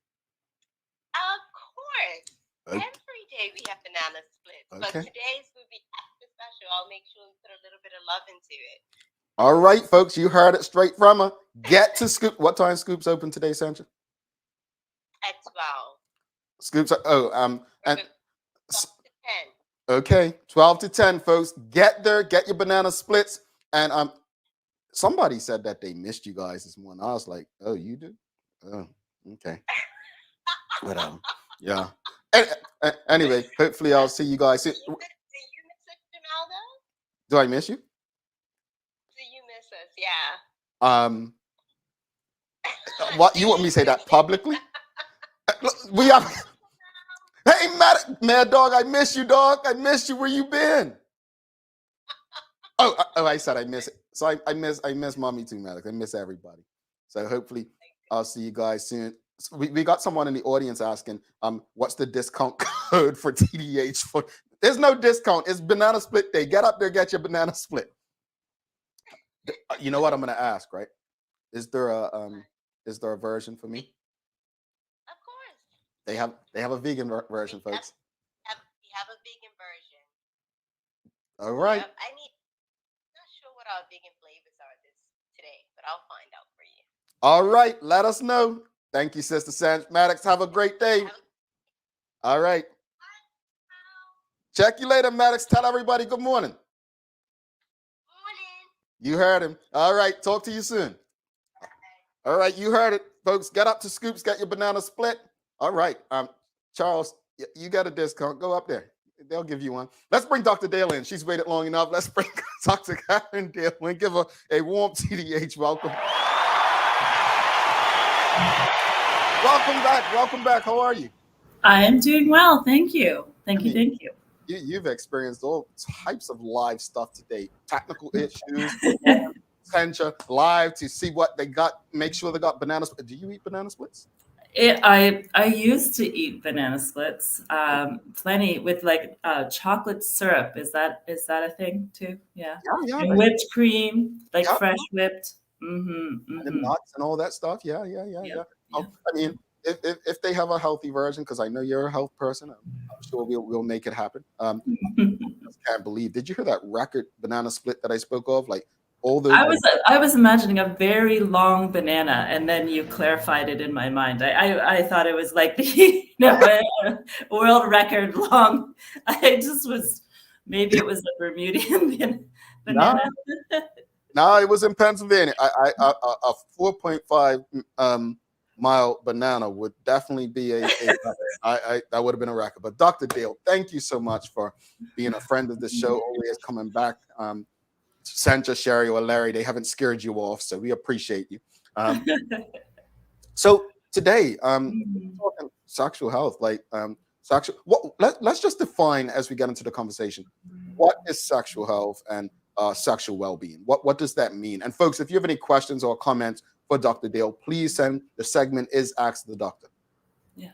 Of course. Every day we have banana splits, but today's will be extra special. I'll make sure we put a little bit of love into it. All right, folks, you heard it straight from her. Get to Scoop. What time Scoops open today, Sandra? At 12. Scoops. And 12 to 10. Okay, 12 to 10, folks. Get there. Get your banana splits. And somebody said that they missed you guys this morning. I was like, oh, you do? Oh, okay. But yeah. Anyway, hopefully I'll see you guys soon. Did you miss it, Jamal, though? Do I miss you? Do you miss us? Yeah. What you want me to say that publicly? We are. Hey, Mad Dog, I miss you, dog. I miss you. Where you been? Oh, I said I miss it. So I miss mommy too, Maddox. I miss everybody. So hopefully I'll see you guys soon. So we got someone in the audience asking, what's the discount code for TDH? There's no discount. It's banana split day. Get up there, get your banana split. You know what I'm gonna ask, right? Is there a version for me? Of course. They have a vegan version, folks. We have a vegan version. All right. Yep. Not sure what our vegan flavors are today, but I'll find out for you. All right, let us know. Thank you, Sister Sanch. Maddox, have a great day. All right. Check you later, Maddox. Tell everybody good morning. You heard him. All right, talk to you soon. All right, you heard it, folks. Get up to Scoops, get your banana split. All right, Charles, you got a discount. Go up there. They'll give you one. Let's bring Dr. Dale in. She's waited long enough. Let's bring Dr. Katherine Dale in. Give her a warm TDH welcome. Welcome back. How are you? I am doing well. Thank you. Thank you. You've experienced all types of live stuff today. Technical issues, attention, live to see what they got, make sure they got banana splits. Do you eat banana splits? I used to eat banana splits, plenty with like chocolate syrup. Is that a thing too? Yeah. And whipped cream, like fresh whipped. And nuts and all that stuff. Yeah. I mean, if they have a healthy version, because I know you're a health person, I'm sure we'll make it happen. I can't believe. Did you hear that record banana split that I spoke of? Like all those. I was imagining a very long banana, and then you clarified it in my mind. I thought it was like the world record long. I just was, maybe it was a Bermudian banana. No, it was in Pennsylvania. A 4.5 mile banana would definitely be that would have been a record. But Dr. Dale, thank you so much for being a friend of the show, always coming back. Sandra, Sherry, or Larry, they haven't scared you off, so we appreciate you. So today, talking sexual health, like sexual. Let's just define as we get into the conversation. What is sexual health and sexual well-being? What does that mean? And folks, if you have any questions or comments for Dr. Dale, please send. The segment is Ask the Doctor. Yeah.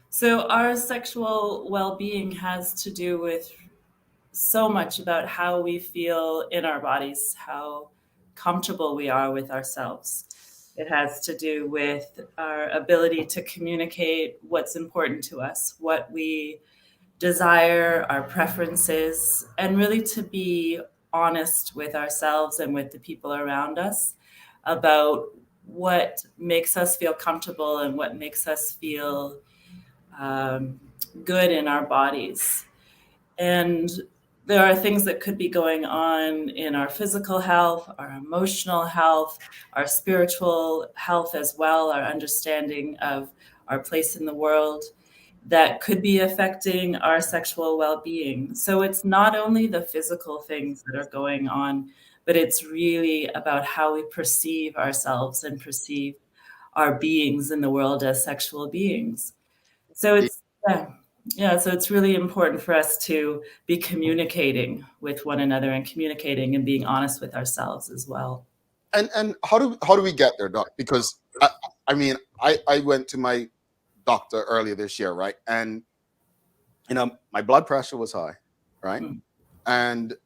So our sexual well-being has to do with so much about how we feel in our bodies, how comfortable we are with ourselves. It has to do with our ability to communicate what's important to us, what we desire, our preferences, and really to be honest with ourselves and with the people around us about what makes us feel comfortable and what makes us feel good in our bodies. And there are things that could be going on in our physical health, our emotional health, our spiritual health as well, our understanding of our place in the world that could be affecting our sexual well-being. So it's not only the physical things that are going on, but it's really about how we perceive ourselves and perceive our beings in the world as sexual beings. So it's so it's really important for us to be communicating with one another and communicating and being honest with ourselves as well. And how do we get there, Doc? Because I mean, I went to my doctor earlier this year, right? And my blood pressure was high, right? And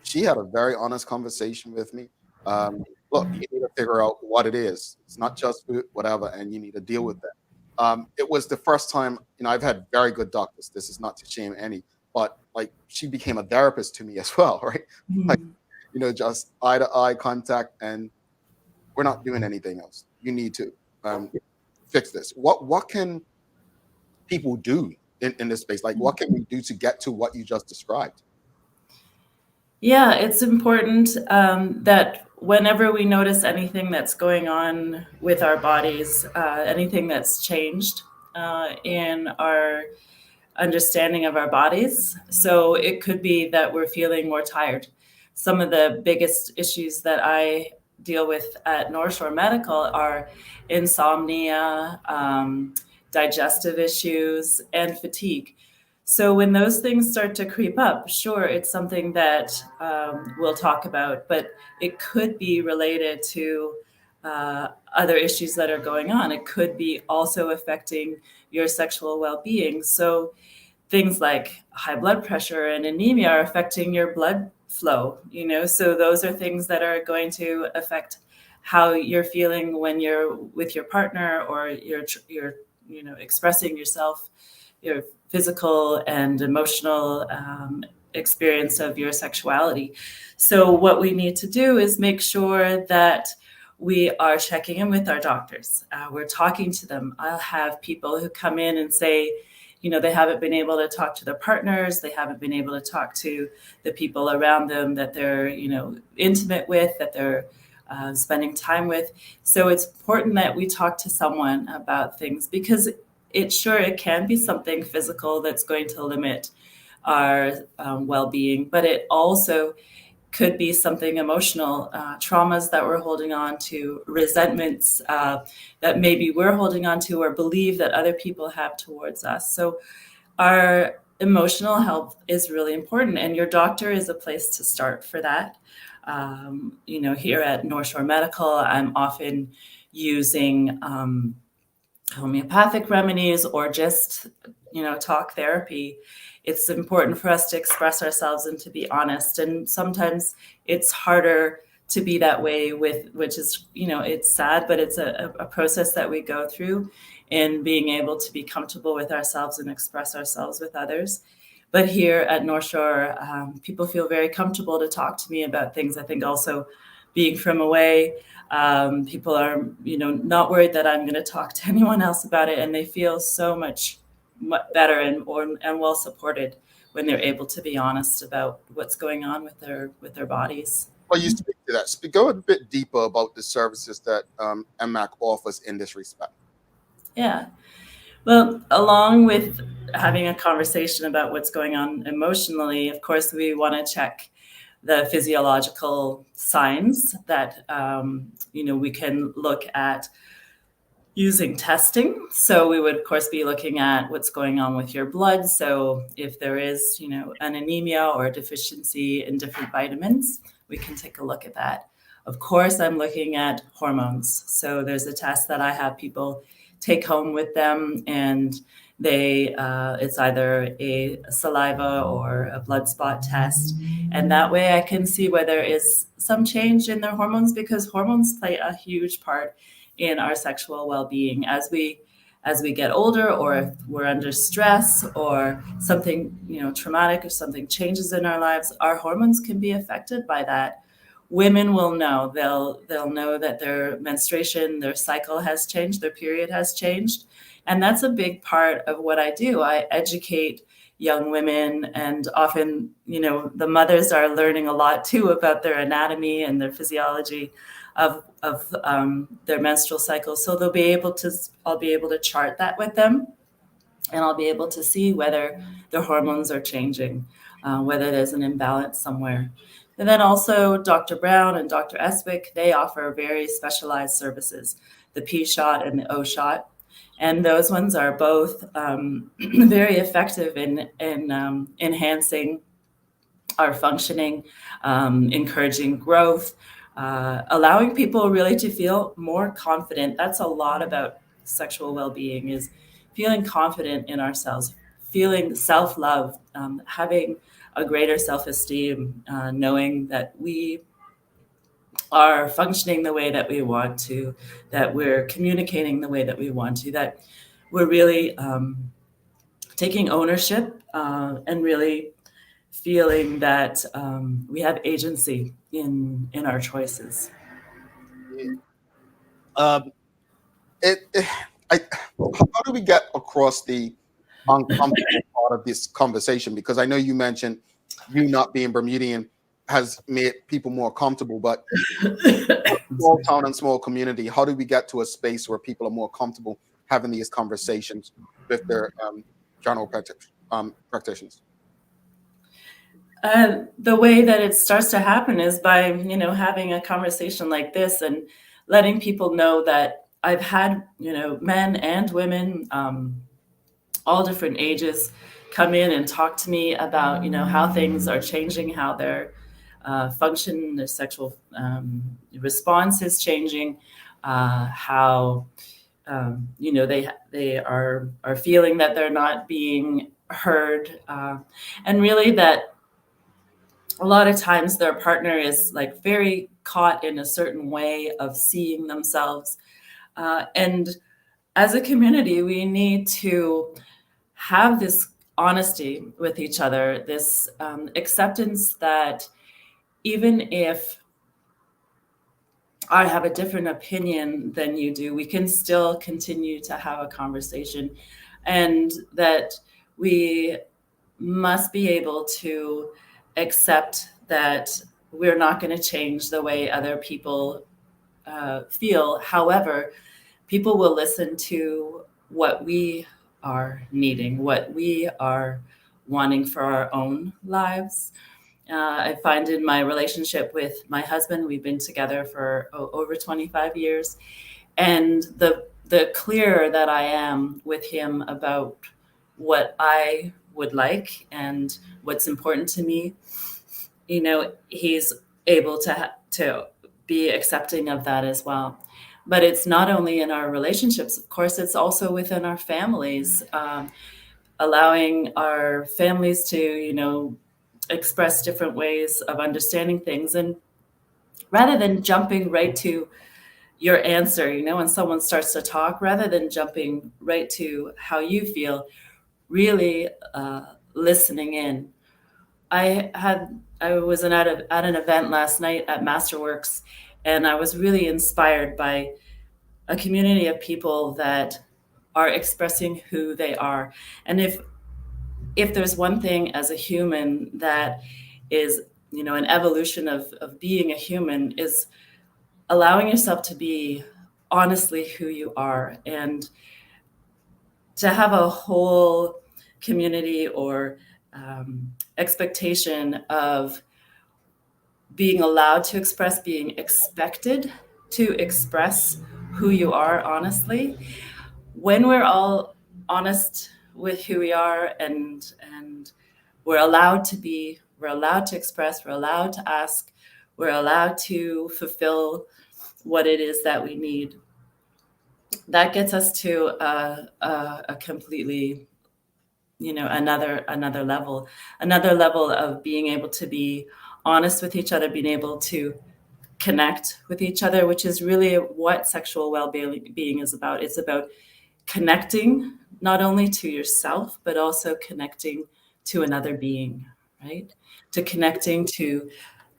she had a very honest conversation with me. Look, you need to figure out what it is. It's not just food, whatever, and you need to deal with that. It was the first time, I've had very good doctors. This is not to shame any, but like she became a therapist to me as well, right? Like, just eye to eye contact, and we're not doing anything else. You need to fix this. What can people do in this space? Like, what can we do to get to what you just described? Yeah, it's important that whenever we notice anything that's going on with our bodies, anything that's changed in our understanding of our bodies. So it could be that we're feeling more tired. Some of the biggest issues that I deal with at North Shore Medical are insomnia, digestive issues, and fatigue. So when those things start to creep up, sure, it's something that we'll talk about, but it could be related to other issues that are going on. It could be also affecting your sexual well-being. So things like high blood pressure and anemia are affecting your blood flow, so those are things that are going to affect how you're feeling when you're with your partner, or you're expressing yourself, your physical and emotional experience of your sexuality. So what we need to do is make sure that we are checking in with our doctors. We're talking to them. I'll have people who come in and say, they haven't been able to talk to their partners. They haven't been able to talk to the people around them that they're, intimate with, that they're spending time with. So it's important that we talk to someone about things, because it can be something physical that's going to limit our well-being, but it also could be something emotional, traumas that we're holding on to, resentments that maybe we're holding on to, or believe that other people have towards us. So our emotional health is really important, and your doctor is a place to start for that. Here at North Shore Medical, I'm often using homeopathic remedies, or just, talk therapy. It's important for us to express ourselves and to be honest. And sometimes it's harder to be that way which is, it's sad, but it's a process that we go through in being able to be comfortable with ourselves and express ourselves with others. But here at North Shore, people feel very comfortable to talk to me about things. I think also being from away, people are, not worried that I'm going to talk to anyone else about it, and they feel so much better and well supported when they're able to be honest about what's going on with their bodies. Well, you speak to that. Go a bit deeper about the services that NMAC offers in this respect. Yeah. Well, along with having a conversation about what's going on emotionally, of course, we want to check the physiological signs that, we can look at using testing. So we would, of course, be looking at what's going on with your blood. So if there is, an anemia or a deficiency in different vitamins, we can take a look at that. Of course, I'm looking at hormones. So there's a test that I have people take home with them, and it's either a saliva or a blood spot test. And that way I can see whether there is some change in their hormones, because hormones play a huge part in our sexual well-being. As we get older, or if we're under stress, or something, traumatic, or something changes in our lives, our hormones can be affected by that. Women will know. They'll know that their menstruation, their cycle has changed, their period has changed. And that's a big part of what I do. I educate young women, and often, the mothers are learning a lot too about their anatomy and their physiology of their menstrual cycle. So I'll be able to chart that with them, and I'll be able to see whether their hormones are changing, whether there's an imbalance somewhere. And then also Dr. Brown and Dr. Eswick, they offer very specialized services, the P shot and the O shot. And those ones are both very effective in enhancing our functioning, encouraging growth, allowing people really to feel more confident. That's a lot about sexual well-being, is feeling confident in ourselves, feeling self-love, having a greater self-esteem, knowing that we are functioning the way that we want to, that we're communicating the way that we want to, that we're really taking ownership and really feeling that we have agency in our choices. How do we get across the uncomfortable part of this conversation? Because I know you mentioned you not being Bermudian has made people more comfortable, but small town and small community, how do we get to a space where people are more comfortable having these conversations with their general practitioners? practitioners? The way that it starts to happen is by, having a conversation like this and letting people know that I've had, men and women, all different ages, come in and talk to me about, how things are changing, how their function, their sexual response is changing, how they are feeling that they're not being heard, and really that a lot of times their partner is like very caught in a certain way of seeing themselves, and as a community, we need to have this honesty with each other, this acceptance that even if I have a different opinion than you do, we can still continue to have a conversation, and that we must be able to accept that we're not going to change the way other people feel. However, people will listen to what we are needing, what we are wanting for our own lives. I find in my relationship with my husband, we've been together for over 25 years. And the clearer that I am with him about what I would like and what's important to me, he's able to be accepting of that as well. But it's not only in our relationships, of course, it's also within our families, allowing our families to, express different ways of understanding things. And rather than jumping right to your answer, when someone starts to talk, rather than jumping right to how you feel, really listening in. I was at an event last night at Masterworks, and I was really inspired by a community of people that are expressing who they are. And if there's one thing as a human that is, an evolution of being a human, is allowing yourself to be honestly who you are, and to have a whole community or expectation of being allowed to express, being expected to express who you are honestly. When we're all honest with who we are, and we're allowed to be, we're allowed to express, we're allowed to ask, we're allowed to fulfill what it is that we need, that gets us to a completely, another level of being able to be honest with each other, being able to connect with each other, which is really what sexual well-being is about. It's about connecting not only to yourself, but also connecting to another being, right? To connecting to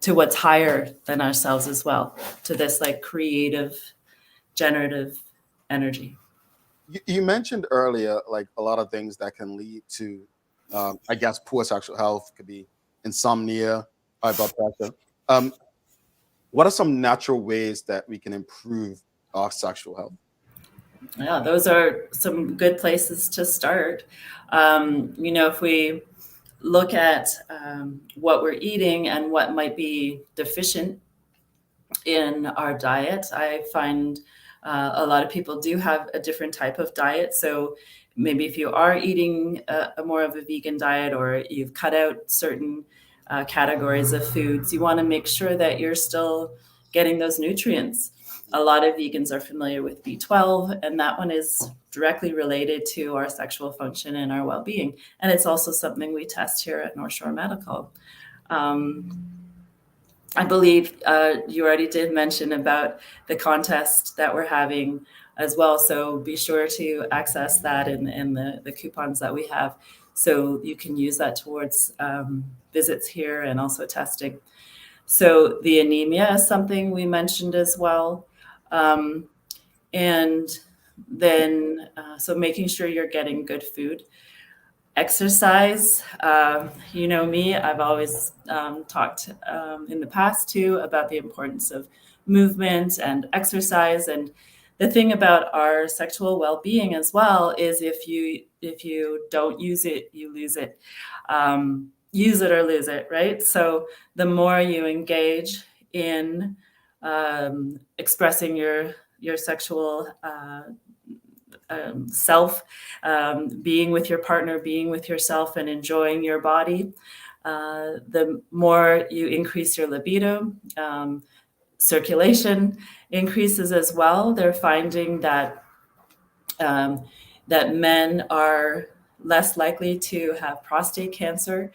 what's higher than ourselves as well, to this like creative, generative energy. You mentioned earlier, like a lot of things that can lead to, I guess, poor sexual health. Could be insomnia, high blood pressure. What are some natural ways that we can improve our sexual health? Yeah, those are some good places to start. If we look at what we're eating and what might be deficient in our diet, I find a lot of people do have a different type of diet. So maybe if you are eating a more of a vegan diet, or you've cut out certain categories of foods, you want to make sure that you're still getting those nutrients. A lot of vegans are familiar with B12, and that one is directly related to our sexual function and our well-being. And it's also something we test here at North Shore Medical. I believe you already did mention about the contest that we're having as well. So be sure to access that in the coupons that we have, so you can use that towards visits here and also testing. So the anemia is something we mentioned as well. And then, so making sure you're getting good food. Exercise, me, I've always talked in the past too about the importance of movement and exercise, and the thing about our sexual well-being as well is if you don't use it, you lose it. Use it or lose it, right? So the more you engage in expressing your sexual self, being with your partner, being with yourself, and enjoying your body, the more you increase your libido. Circulation increases as well. They're finding that that men are less likely to have prostate cancer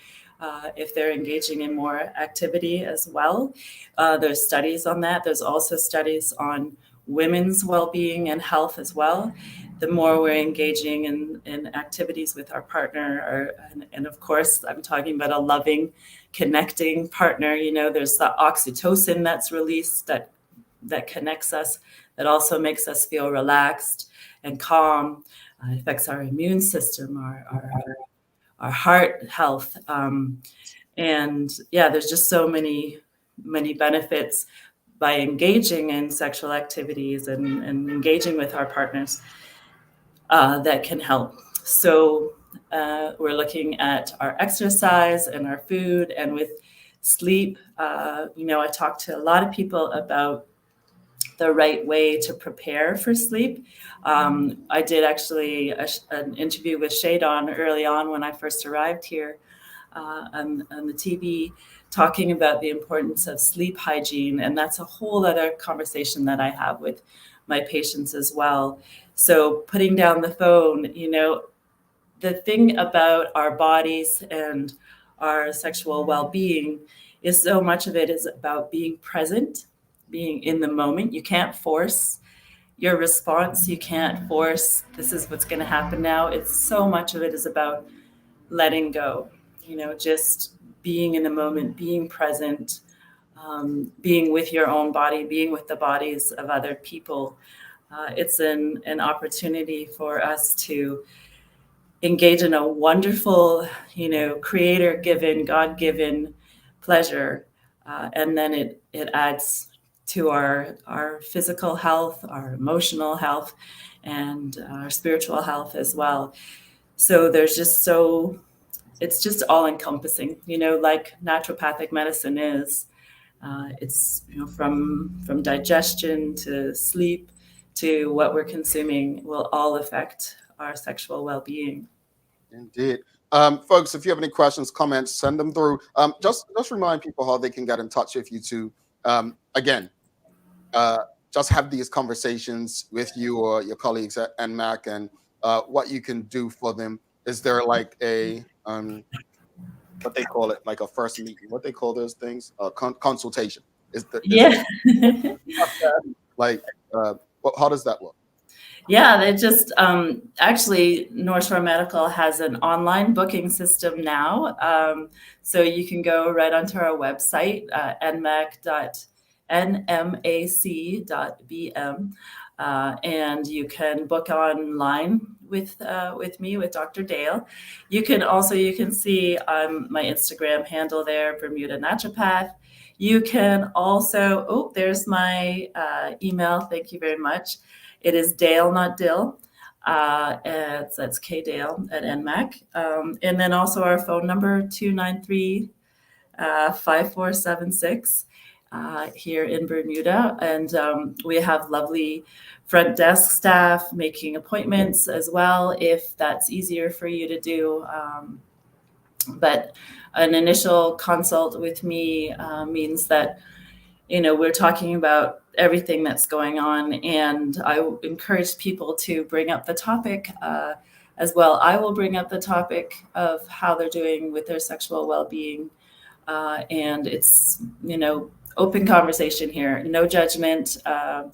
if they're engaging in more activity as well. There's studies on that. There's also studies on women's well-being and health as well. The more we're engaging in activities with our partner, and of course, I'm talking about a loving, connecting partner. There's the oxytocin that's released that connects us, that also makes us feel relaxed and calm. It affects our immune system, our heart health. And yeah, there's just so many benefits by engaging in sexual activities and engaging with our partners that can help. So we're looking at our exercise and our food, and with sleep. I talk to a lot of people about the right way to prepare for sleep. I did actually an interview with Shadon early on when I first arrived here on the TV, talking about the importance of sleep hygiene. And that's a whole other conversation that I have with my patients as well. So putting down the phone, the thing about our bodies and our sexual well-being is so much of it is about being present, being in the moment. You can't force your response. You can't force, this is what's going to happen now. It's so much of it is about letting go, just being in the moment, being present, being with your own body, being with the bodies of other people. It's an opportunity for us to engage in a wonderful, creator-given, God-given pleasure. And then it adds to our physical health, our emotional health, and our spiritual health as well. So it's just all encompassing, like naturopathic medicine is. It's from digestion to sleep to what we're consuming will all affect our sexual well-being. Indeed. Folks, if you have any questions, comments, send them through. Just remind people how they can get in touch with you to, again, just have these conversations with you or your colleagues at NMAC, and what you can do for them. Is there like a, what they call it, like a first meeting? What they call those things? Consultation. Yeah. How does that look? Yeah, they just actually North Shore Medical has an online booking system now. So you can go right onto our website, nmac.bm, and you can book online with me, with Dr. Dale. You can see my Instagram handle there, Bermuda Naturopath. You can also, there's my email. Thank you very much. It is Dale, not Dill. That's K Dale at NMAC. And then also our phone number, 293-5476 here in Bermuda. And we have lovely front desk staff making appointments as well, if that's easier for you to do. But an initial consult with me means that we're talking about everything that's going on, and I encourage people to bring up the topic as well. I will bring up the topic of how they're doing with their sexual well-being, and it's open conversation here, no judgment. I've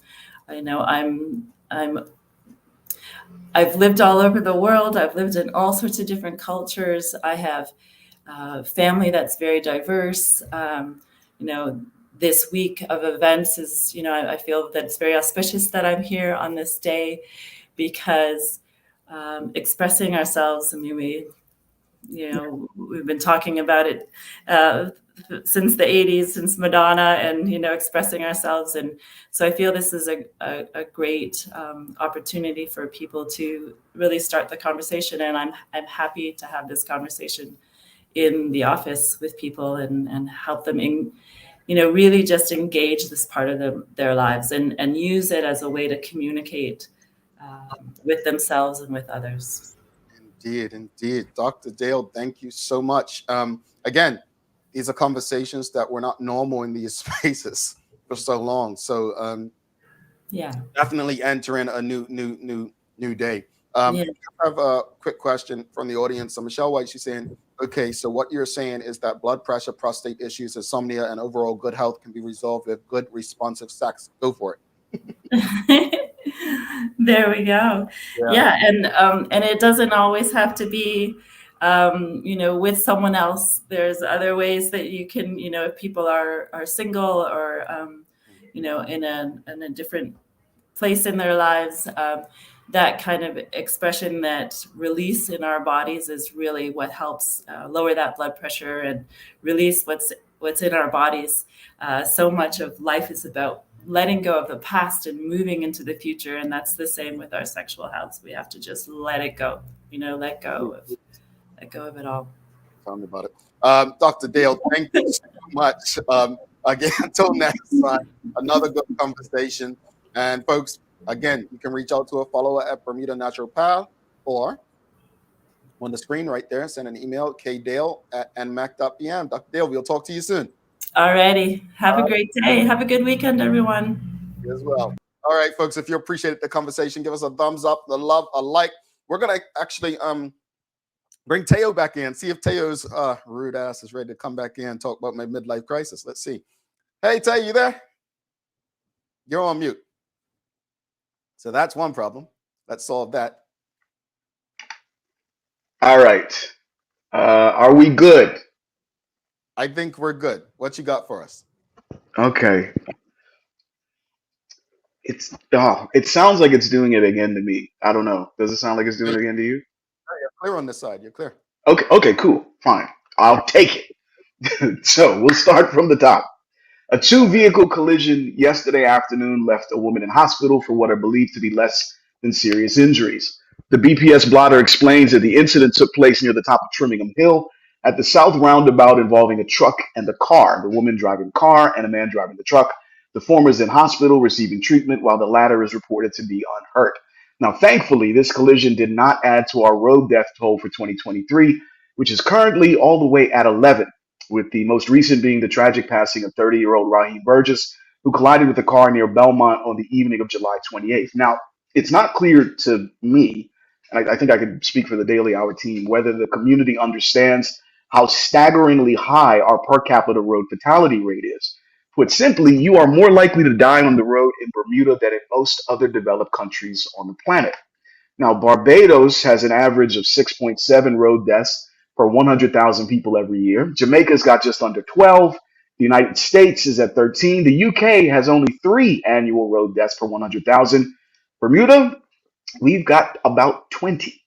lived all over the world. I've lived in all sorts of different cultures. I have family that's very diverse. This week of events is, I feel that it's very auspicious that I'm here on this day, because expressing ourselves, we've been talking about it since the 80s, since Madonna, and expressing ourselves. And so I feel this is a great opportunity for people to really start the conversation. And I'm happy to have this conversation in the office with people and help them really just engage this part of their lives and use it as a way to communicate with themselves and with others. Indeed. Dr. Dale, thank you so much. Again, these are conversations that were not normal in these spaces for so long. So definitely entering a new day. I have a quick question from the audience. So Michelle White, she's saying, okay, so what you're saying is that blood pressure, prostate issues, insomnia, and overall good health can be resolved with good responsive sex. Go for it. There we go. Yeah. And it doesn't always have to be, with someone else. There's other ways that you can, if people are single or, in a different place in their lives, that kind of expression, that release in our bodies is really what helps lower that blood pressure and release what's in our bodies. So much of life is about letting go of the past and moving into the future. And that's the same with our sexual health. We have to just let it go, let go of it all. Tell me about it. Dr. Dale, thank you so much. Again, until next time, another good conversation. And folks, again, you can reach out to a follower at Bermuda Naturopath, or on the screen right there, send an email, kdale@nmac.pm. Dr. Dale, we'll talk to you soon. Alrighty. Have a great day. Have a good weekend, everyone. You as well. All right, folks, if you appreciated the conversation, give us a thumbs up, a love, a like. We're going to actually bring Teo back in, see if Teo's rude ass is ready to come back in and talk about my midlife crisis. Let's see. Hey, Teo, you there? You're on mute. So that's one problem. Let's solve that. All right. Are we good? I think we're good. What you got for us? Okay. It sounds like it's doing it again to me. I don't know. Does it sound like it's doing it again to you? You're clear on this side. You're clear. Okay, cool. Fine. I'll take it. So we'll start from the top. A two-vehicle collision yesterday afternoon left a woman in hospital for what are believed to be less than serious injuries. The BPS blotter explains that the incident took place near the top of Trimmingham Hill at the south roundabout involving a truck and a car, the woman driving the car and a man driving the truck. The former is in hospital receiving treatment, while the latter is reported to be unhurt. Now, thankfully, this collision did not add to our road death toll for 2023, which is currently all the way at 11, with the most recent being the tragic passing of 30-year-old Raheem Burgess, who collided with a car near Belmont on the evening of July 28th. Now, it's not clear to me, and I think I can speak for the Daily Hour team, whether the community understands how staggeringly high our per capita road fatality rate is. Put simply, you are more likely to die on the road in Bermuda than in most other developed countries on the planet. Now, Barbados has an average of 6.7 road deaths per 100,000 people every year. Jamaica's got just under 12. The United States is at 13. The UK has only 3 annual road deaths per 100,000. Bermuda, we've got about 20.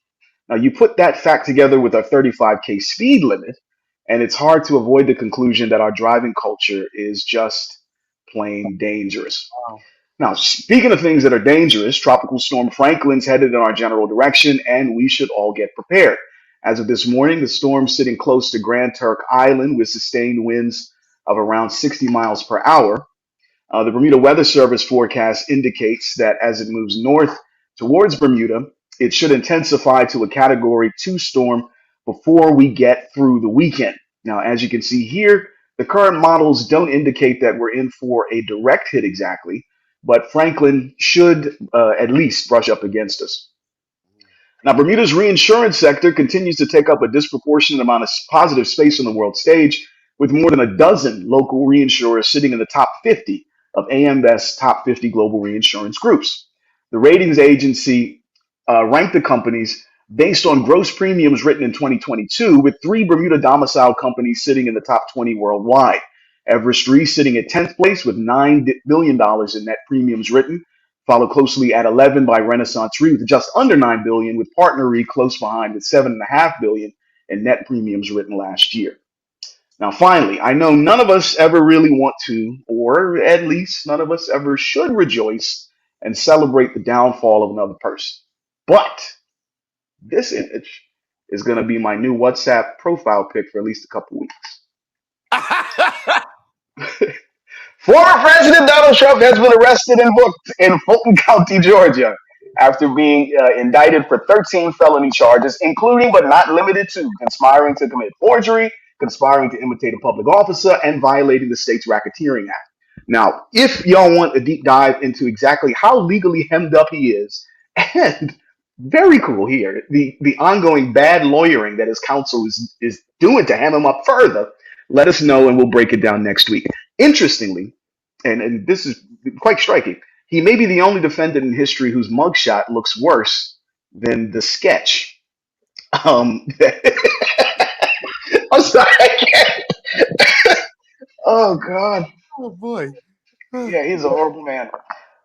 Now, you put that fact together with our 35K speed limit, and it's hard to avoid the conclusion that our driving culture is just plain dangerous. Wow. Now, speaking of things that are dangerous, Tropical Storm Franklin's headed in our general direction, and we should all get prepared. As of this morning, the storm's sitting close to Grand Turk Island with sustained winds of around 60 miles per hour. The Bermuda Weather Service forecast indicates that as it moves north towards Bermuda, it should intensify to a Category 2 storm before we get through the weekend. Now, as you can see here, the current models don't indicate that we're in for a direct hit exactly, but Franklin should at least brush up against us. Now, Bermuda's reinsurance sector continues to take up a disproportionate amount of positive space on the world stage, with more than a dozen local reinsurers sitting in the top 50 of AM Best's top 50 global reinsurance groups. The ratings agency ranked the companies based on gross premiums written in 2022, with 3 Bermuda domiciled companies sitting in the top 20 worldwide. Everest Re sitting at 10th place with $9 billion in net premiums written, followed closely at 11 by Renaissance Re with just under $9 billion, with Partner Re close behind with $7.5 billion in net premiums written last year. Now, finally, I know none of us ever really want to, or at least none of us ever should rejoice and celebrate the downfall of another person. But this image is going to be my new WhatsApp profile pic for at least a couple weeks. Former President Donald Trump has been arrested and booked in Fulton County, Georgia, after being indicted for 13 felony charges, including but not limited to conspiring to commit forgery, conspiring to imitate a public officer, and violating the state's racketeering act. Now, if y'all want a deep dive into exactly how legally hemmed up he is, and very cool here, the ongoing bad lawyering that his counsel is doing to hem him up further, let us know and we'll break it down next week. Interestingly, and this is quite striking, he may be the only defendant in history whose mugshot looks worse than the sketch. I'm sorry, I can't. Oh, God. Oh, boy. Yeah, he's a horrible man.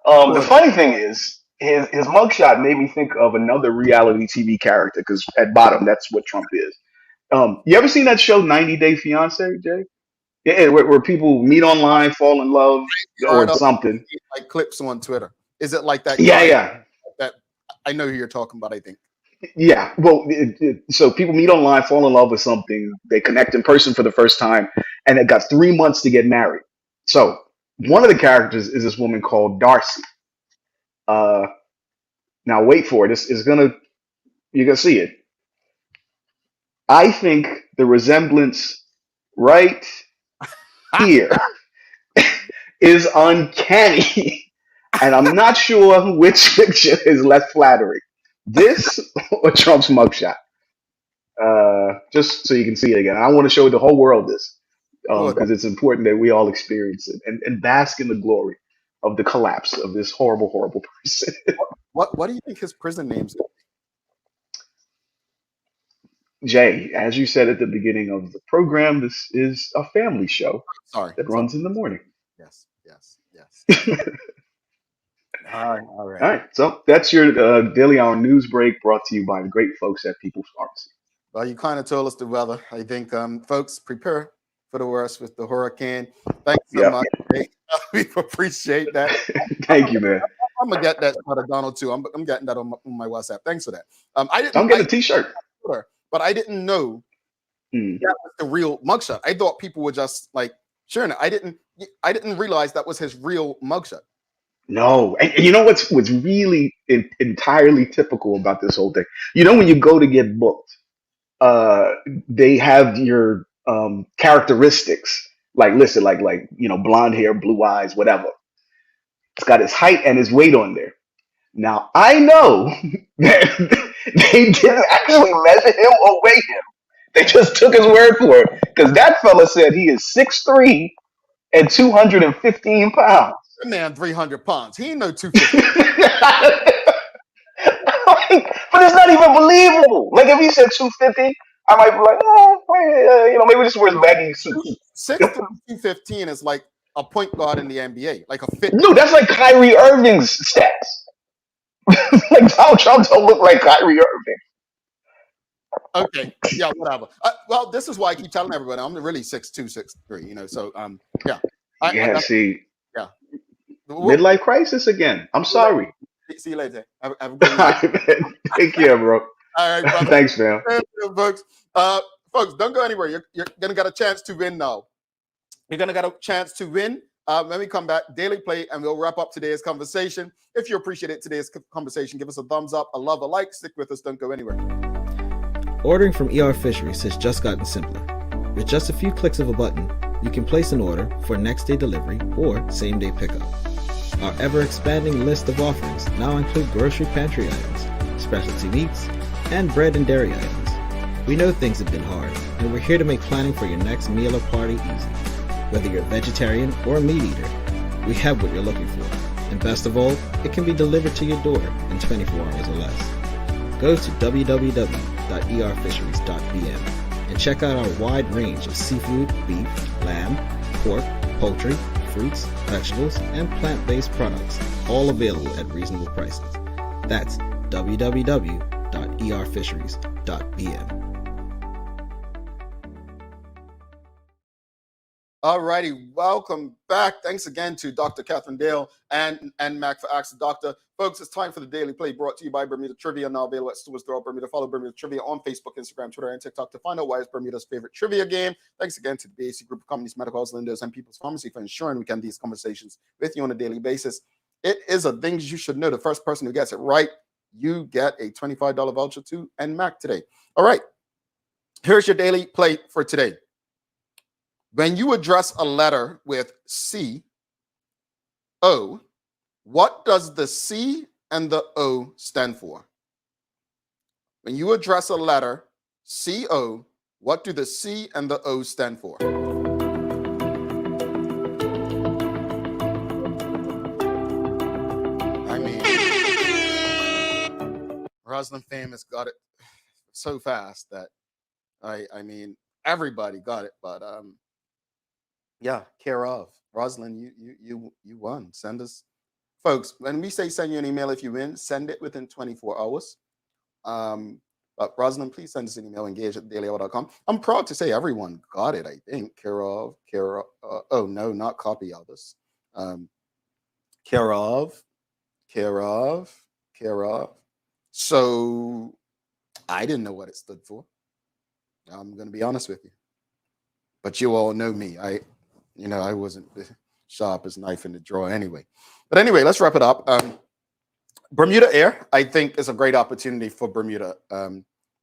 The funny thing is, his mugshot made me think of another reality TV character, because at bottom, that's what Trump is. You ever seen that show 90 Day Fiance, Jay? Yeah, where people meet online, fall in love, or something. Like clips on Twitter. Is it like that? Yeah. That I know who you're talking about, I think. Yeah. Well, so people meet online, fall in love with something. They connect in person for the first time, and it got 3 months to get married. So one of the characters is this woman called Darcy. Now wait for it. You're gonna see it. I think the resemblance right here is uncanny, and I'm not sure which picture is less flattering, this or Trump's mugshot. Just so you can see it again. I want to show the whole world this, because it's important that we all experience it and bask in the glory of the collapse of this horrible, horrible person. What do you think his prison name's? Jay, as you said at the beginning of the program, this is a family show that runs in the morning. Yes. All right. All right. So that's your Daily Hour news break, brought to you by the great folks at People's Pharmacy. Well, you kind of told us the weather. I think, folks, prepare for the worst with the hurricane. Thanks so much. We appreciate that. Thank you, man. I'm gonna get that shot of Donald too. I'm getting that on my WhatsApp. Thanks for that. I'm getting a T-shirt. But I didn't know that was the real mugshot. I thought people were just like sharing it. I didn't realize that was his real mugshot. No, and you know what's really entirely typical about this whole thing? You know, when you go to get booked, they have your characteristics like listed, like blonde hair, blue eyes, whatever. It's got his height and his weight on there. Now I know that they didn't actually measure him or weigh him. They just took his word for it, because that fella said he is 6'3" and 215 pounds. That man 300 pounds. He ain't no 250. But it's not even believable. Like if he said 250, I might be like, maybe this is where his baggy suit. 6'3" 215 is like a point guard in the NBA, like a fit. No, that's like Kyrie Irving's stats. Like Donald Trump don't look like Kyrie Irving. Okay, yeah, whatever. Well, this is why I keep telling everybody I'm really 6'2", 6'3". So yeah. See. Yeah. Midlife crisis again. I'm sorry. See you later. Have a good night. Take care, bro. All right, brother. Thanks, man. Folks, don't go anywhere. You're gonna get a chance to win now. You're gonna get a chance to win. When we come back, Daily Play, and we'll wrap up today's conversation. If you appreciated today's conversation, give us a thumbs up, a love, a like. Stick with us. Don't go anywhere. Ordering from ER Fisheries has just gotten simpler. With just a few clicks of a button, you can place an order for next-day delivery or same-day pickup. Our ever-expanding list of offerings now include grocery pantry items, specialty meats, and bread and dairy items. We know things have been hard, and we're here to make planning for your next meal or party easy. Whether you're a vegetarian or a meat eater, we have what you're looking for. And best of all, it can be delivered to your door in 24 hours or less. Go to www.erfisheries.bm and check out our wide range of seafood, beef, lamb, pork, poultry, fruits, vegetables, and plant-based products, all available at reasonable prices. That's www.erfisheries.bm. All righty, welcome back. Thanks again to Dr. Katherine Dale and NMAC for Ask the Doctor. Folks, it's time for the Daily Play brought to you by Bermuda Trivia, now available at stores throughout Bermuda. Follow Bermuda Trivia on Facebook, Instagram, Twitter, and TikTok to find out why it's Bermuda's favorite trivia game. Thanks again to the BAC Group of Companies, Medical House, Lindos, and People's Pharmacy for ensuring we can have these conversations with you on a daily basis. It is a things you should know. The first person who gets it right, you get a $25 voucher to NMAC today. All right, here's your Daily Play for today. When you address a letter with C, O, what does the C and the O stand for? When you address a letter, C-O, what do the C and the O stand for? I mean, Rosalind Famous got it so fast that I mean, everybody got it, but yeah, care of. Rosalind, you won. Send us, folks, when we say send you an email if you win, send it within 24 hours. But Rosalind, please send us an email, engage@dailyhour.com. I'm proud to say everyone got it, I think. Care of, oh no, not copy others. Care of. So I didn't know what it stood for. I'm going to be honest with you. But you all know me. I wasn't the sharpest knife in the drawer anyway. But anyway, let's wrap it up. Bermuda Air, I think, is a great opportunity for Bermuda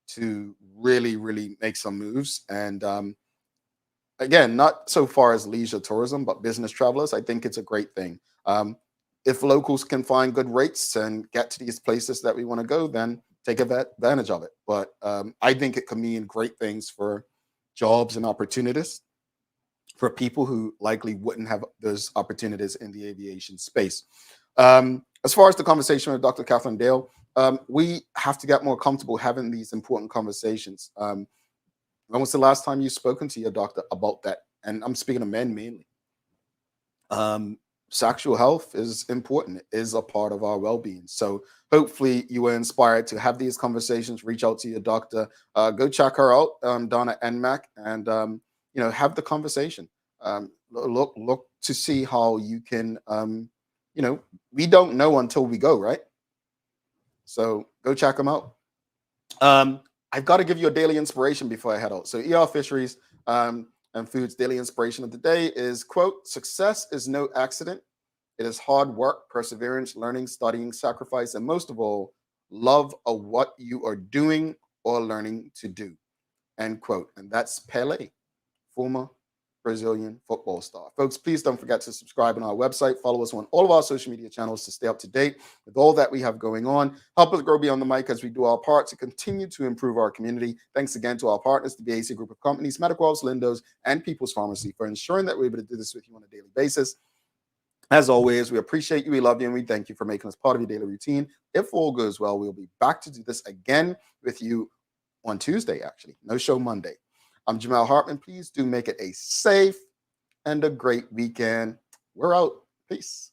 to really, really make some moves. And again, not so far as leisure tourism, but business travelers, I think it's a great thing. If locals can find good rates and get to these places that we want to go, then take advantage of it. But I think it can mean great things for jobs and opportunities for people who likely wouldn't have those opportunities in the aviation space. As far as the conversation with Dr. Katherine Dale, we have to get more comfortable having these important conversations. When was the last time you've spoken to your doctor about that? And I'm speaking to men mainly. Sexual health is important. It is a part of our well-being. So hopefully you were inspired to have these conversations, reach out to your doctor, go check her out, Donna NMAC, and have the conversation. Look to see how you can, we don't know until we go, right? So go check them out. I've got to give you a daily inspiration before I head out. So ER Fisheries and Foods daily inspiration of the day is, quote, success is no accident. It is hard work, perseverance, learning, studying, sacrifice, and most of all, love of what you are doing or learning to do, end quote. And that's Pelé, former Brazilian football star. Folks, please don't forget to subscribe on our website. Follow us on all of our social media channels to stay up to date with all that we have going on. Help us grow beyond the mic as we do our part to continue to improve our community. Thanks again to our partners, the BAC Group of Companies, Medical House, Lindos, and People's Pharmacy for ensuring that we're able to do this with you on a daily basis. As always, we appreciate you, we love you, and we thank you for making us part of your daily routine. If all goes well, we'll be back to do this again with you on Tuesday, actually. No show Monday. I'm Jamal Hartman. Please do make it a safe and a great weekend. We're out. Peace.